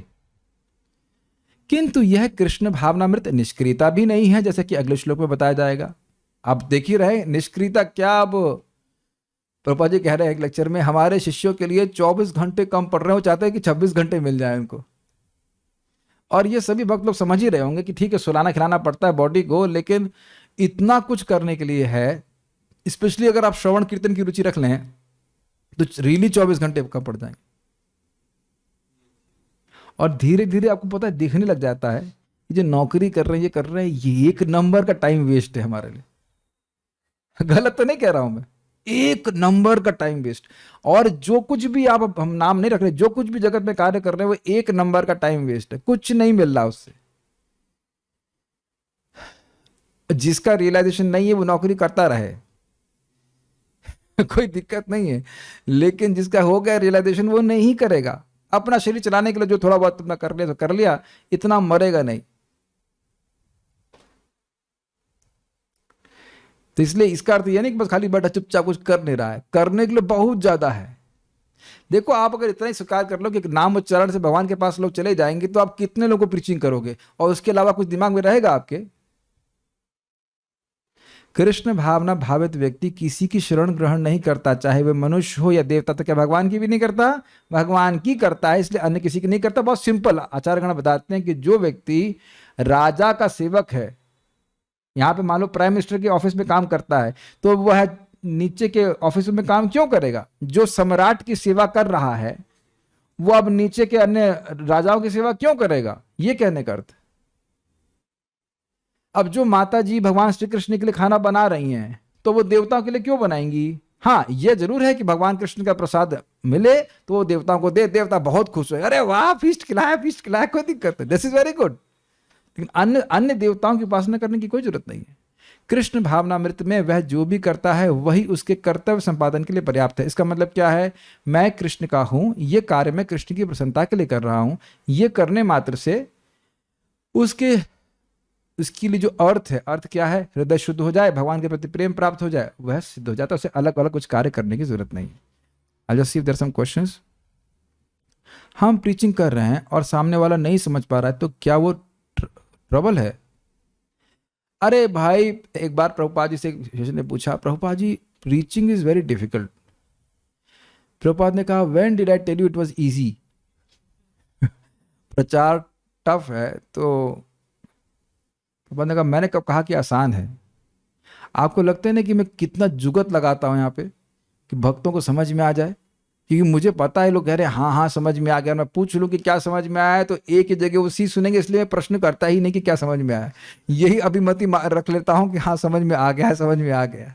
किंतु यह कृष्ण भावनामृत निष्क्रियता भी नहीं है, जैसे कि अगले श्लोक में बताया जाएगा। आप देख ही रहे निष्क्रियता क्या। अब प्रभुपाद जी कह रहे हैं एक लेक्चर में, हमारे शिष्यों के लिए 24 घंटे कम पड़ रहे हो, चाहते हैं कि 26 घंटे मिल जाए उनको। और ये सभी भक्त लोग समझ ही रहे होंगे कि ठीक है सुलाना खिलाना पड़ता है बॉडी को, लेकिन इतना कुछ करने के लिए है, स्पेशली अगर आप श्रवण कीर्तन की रुचि रख लें तो रियली 24 घंटे कम पड़ जाएंगे। और धीरे धीरे आपको पता है दिखने लग जाता है ये जो नौकरी कर रहे हैं, ये कर रहे हैं, ये एक नंबर का टाइम वेस्ट है हमारे लिए। गलत तो नहीं कह रहा हूं मैं, एक नंबर का टाइम वेस्ट। और जो कुछ भी आप, हम नाम नहीं रख रहे, जो कुछ भी जगत में कार्य कर रहे हैं वो एक नंबर का टाइम वेस्ट है, कुछ नहीं मिल रहा उससे। जिसका रियलाइजेशन नहीं है वो नौकरी करता रहे कोई दिक्कत नहीं है, लेकिन जिसका हो गया रियलाइजेशन वो नहीं करेगा। अपना शरीर चलाने के लिए जो थोड़ा बहुत अपना कर लिया तो कर लिया, इतना मरेगा नहीं। तो इसलिए इसका अर्थ यह नहीं कि बस खाली बैठा चुपचाप कुछ कर नहीं रहा है, करने के लिए बहुत ज्यादा है। देखो आप अगर इतना ही स्वीकार कर लो कि नाम उच्चारण से भगवान के पास लोग चले जाएंगे, तो आप कितने लोगों को प्रीचिंग करोगे, और उसके अलावा कुछ दिमाग में रहेगा आपके? कृष्ण भावना भावित व्यक्ति किसी की शरण ग्रहण नहीं करता, चाहे वह मनुष्य हो या देवता। तो क्या भगवान की भी नहीं करता? भगवान की करता है, इसलिए अन्य किसी की नहीं करता। बहुत सिंपल आचार्यगण बताते हैं कि जो व्यक्ति राजा का सेवक है, यहां पे मान लो प्राइम मिनिस्टर के ऑफिस में काम करता है, तो वह नीचे के ऑफिस में काम क्यों करेगा? जो सम्राट की सेवा कर रहा है वो अब नीचे के अन्य राजाओं की सेवा क्यों करेगा? ये कहने का अर्थ। अब जो माता जी भगवान श्री कृष्ण के लिए खाना बना रही हैं, तो वो देवताओं के लिए क्यों बनाएंगी? हाँ ये जरूर है कि भगवान कृष्ण का प्रसाद मिले तो वो देवताओं को दे, देवता बहुत खुश हो, अरे वाह फीस्ट खिलाया, कोई दिक्कत नहीं, दिस इज वेरी गुड। लेकिन अन्य अन्य देवताओं की उपासना करने की कोई जरूरत नहीं है। कृष्ण भावनामृत में वह जो भी करता है वही उसके कर्तव्य संपादन के लिए पर्याप्त है। इसका मतलब क्या है? मैं कृष्ण का हूं, ये कार्य मैं कृष्ण की प्रसन्नता के लिए कर रहा हूं, ये करने मात्र से उसके लिए जो अर्थ है, अर्थ क्या है? हृदय शुद्ध हो जाए, भगवान के प्रति प्रेम प्राप्त हो जाए, वह सिद्ध हो जाता है। उसे अलग अलग कुछ कार्य करने की जरूरत नहीं है। I just see if there some questions. हम प्रीचिंग कर रहे हैं और सामने वाला नहीं समझ पा रहा है, तो क्या वो ट्रबल है? अरे भाई एक बार प्रभुपाद जी से एक शिष्य ने पूछा, Prabhupada ji preaching is very difficult. Prabhupada ने कहा, when did I tell you it was easy? प्रचार टफ है तो प्रभुपाद ने कहा, मैंने कब कहा कि आसान है? आपको लगता है ना कि मैं कितना जुगत लगाता हूं यहाँ पे कि भक्तों को समझ में आ जाए? क्योंकि मुझे पता है लोग कह रहे हैं हाँ हाँ समझ में आ गया, मैं पूछ लूँ कि क्या समझ में आया है तो एक ही जगह उसी सुनेंगे, इसलिए मैं प्रश्न करता ही नहीं कि क्या समझ में आया। यही अभिमति रख लेता हूँ कि हाँ समझ में आ गया है, समझ में आ गया।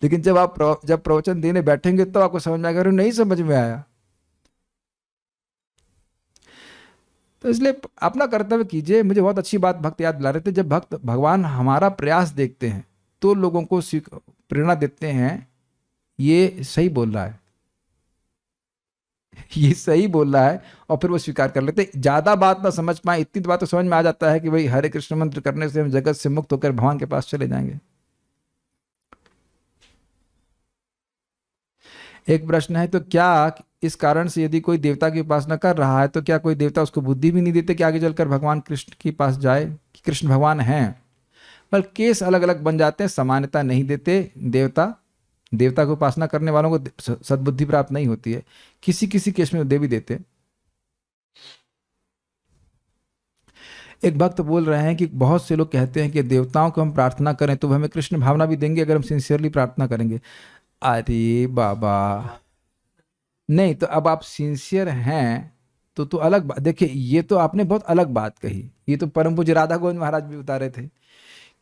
लेकिन जब आप जब प्रवचन देने बैठेंगे तो आपको समझ में आएगा नहीं समझ में आया। तो इसलिए अपना कर्तव्य कीजिए। मुझे बहुत अच्छी बात भक्त याद दिला रहे थे, जब भक्त भगवान हमारा प्रयास देखते हैं तो लोगों को प्रेरणा देते हैं, ये सही बोल रहा है, ये सही बोल रहा है, और फिर वो स्वीकार कर लेते। ज्यादा बात ना समझ पाए, इतनी बात तो समझ में आ जाता है कि भाई हरे कृष्ण मंत्र करने से हम जगत से मुक्त होकर भगवान के पास चले जाएंगे। एक प्रश्न है, तो क्या इस कारण से यदि कोई देवता की उपासना कर रहा है तो क्या कोई देवता उसको बुद्धि भी नहीं देते कि आगे चलकर भगवान कृष्ण के पास जाए, कि कृष्ण भगवान हैं? पर केस अलग अलग बन जाते हैं, समानता नहीं देते। देवता की उपासना करने वालों को सद्बुद्धि प्राप्त नहीं होती है, किसी किसी केस में दे भी देते। एक भक्त बोल रहे हैं कि बहुत से लोग कहते हैं कि देवताओं को हम प्रार्थना करें तो वह हमें कृष्ण भावना भी देंगे अगर हम सिंसियरली प्रार्थना करेंगे। अरे बाबा नहीं, तो अब आप सिंसियर हैं तो अलग बात। देखिए ये तो आपने बहुत अलग बात कही, ये तो परम पूज्य राधा गोविंद महाराज भी बता रहे थे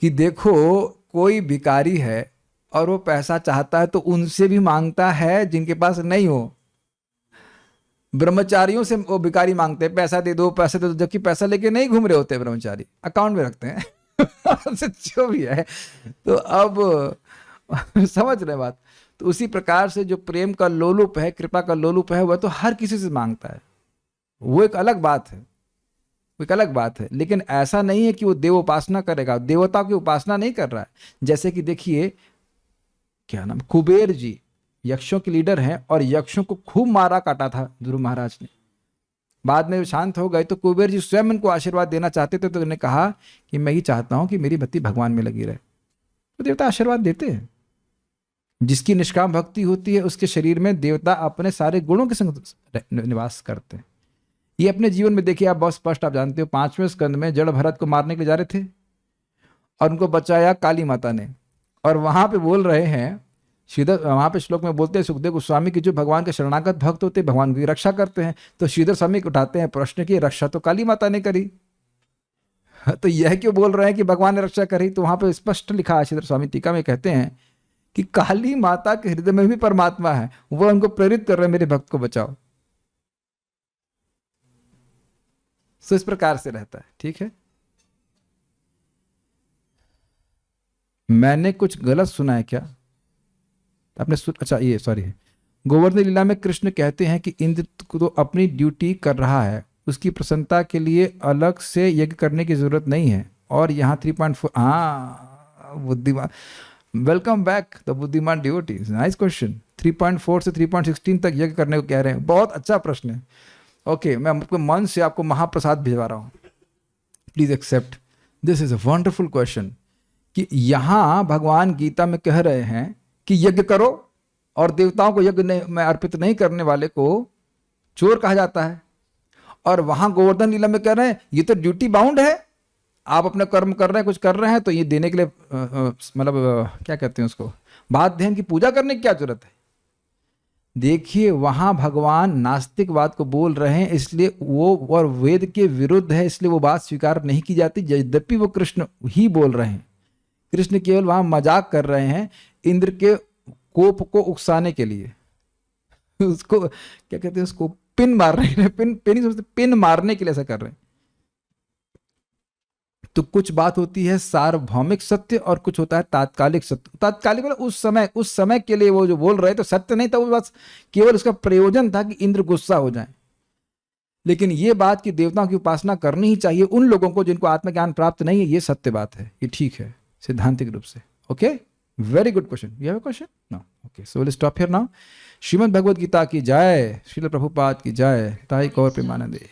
कि देखो कोई भिखारी है और वो पैसा चाहता है तो उनसे भी मांगता है जिनके पास नहीं हो। ब्रह्मचारियों से वो भिखारी मांगते हैं पैसा दे दो, जबकि पैसा लेके नहीं घूम रहे होते, ब्रह्मचारी अकाउंट में रखते हैं जो भी है। तो अब समझ रहे बात। तो उसी प्रकार से जो प्रेम का लोलुप है, कृपा का लोलुप है, वह तो हर किसी से मांगता है। वो एक अलग बात है, वो एक अलग बात है। लेकिन ऐसा नहीं है कि वो देव उपासना करेगा, देवताओं की उपासना नहीं कर रहा है। जैसे कि देखिए, क्या नाम, कुबेर जी यक्षों के लीडर हैं और यक्षों को खूब मारा काटा था ध्रुव महाराज ने। बाद में शांत हो गए तो कुबेर जी स्वयं उनको आशीर्वाद देना चाहते थे, तो उन्होंने कहा कि मैं ही चाहता हूं कि मेरी भक्ति भगवान में लगी रहे। तो देवता आशीर्वाद देते हैं। जिसकी निष्काम भक्ति होती है उसके शरीर में देवता अपने सारे गुणों के संग निवास करते हैं। ये अपने जीवन में देखिए, आप बहुत स्पष्ट आप जानते हो, 5वें स्कंद में जड़ भरत को मारने के लिए जा रहे थे और उनको बचाया काली माता ने। और वहां पे बोल रहे हैं श्रीधर, वहां पे श्लोक में बोलते हैं सुखदेव गोस्वामी की जो भगवान के शरणागत भक्त होते हैं भगवान की रक्षा करते हैं। तो श्रीधर स्वामी उठाते हैं प्रश्न की, रक्षा तो काली माता ने करी, तो यह क्यों बोल रहे हैं कि भगवान ने रक्षा करी? तो वहां पे स्पष्ट लिखा है, श्रीधर स्वामी टीका में कहते हैं कि काली माता के हृदय में भी परमात्मा है, वो उनको प्रेरित कर रहे हैं मेरे भक्त को बचाओ। तो इस प्रकार से रहता है। ठीक है, मैंने कुछ गलत सुना है क्या आपने? अच्छा ये सॉरी है, गोवर्धन लीला में कृष्ण कहते हैं कि इंद्र तो अपनी ड्यूटी कर रहा है, उसकी प्रसन्नता के लिए अलग से यज्ञ करने की जरूरत नहीं है। और यहाँ 3.4, हाँ बुद्धिमान, वेलकम बैक द बुद्धिमान डिवोटीज, नाइस क्वेश्चन। 3.4 से 3.16 तक यज्ञ करने को कह रहे हैं, बहुत अच्छा प्रश्न है। ओके, मैं आपको मन से आपको महाप्रसाद भिजवा रहा हूँ, please accept, this is a wonderful question. कि यहाँ भगवान गीता में कह रहे हैं कि यज्ञ करो, और देवताओं को यज्ञ में अर्पित नहीं करने वाले को चोर कहा जाता है। और वहां गोवर्धन लीला में कह रहे हैं ये तो ड्यूटी बाउंड है, आप अपना कर्म कर रहे हैं, कुछ कर रहे हैं, तो ये देने के लिए मतलब क्या कहते हैं उसको, बाध्यन की पूजा करने की क्या जरूरत है? देखिए वहां भगवान नास्तिकवाद को बोल रहे हैं, इसलिए वो और वेद के विरुद्ध है, इसलिए वो बात स्वीकार नहीं की जाती। यद्यपि वो कृष्ण ही बोल रहे हैं, कृष्ण केवल वहां मजाक कर रहे हैं इंद्र के कोप को उकसाने के लिए। उसको क्या कहते हैं, उसको पिन मार रहे हैं, पिन मारने के लिए ऐसा कर रहे हैं। तो कुछ बात होती है सार्वभौमिक सत्य और कुछ होता है तात्कालिक सत्य। तात्कालिक मतलब उस समय के लिए वो जो बोल रहे तो सत्य नहीं था, वो बस केवल उसका प्रयोजन था कि इंद्र गुस्सा हो जाए। लेकिन ये बात कि देवताओं की उपासना करनी ही चाहिए उन लोगों को जिनको आत्मज्ञान प्राप्त नहीं है, ये सत्य बात है, ये ठीक है सिद्धांतिक रूप से। Okay, very good question. You have a question? No? Okay, so will stop here now. Shrimad Bhagavad Gita की जय, श्रील प्रभुपाद की जय, ताई गौर प्रेमानंदे।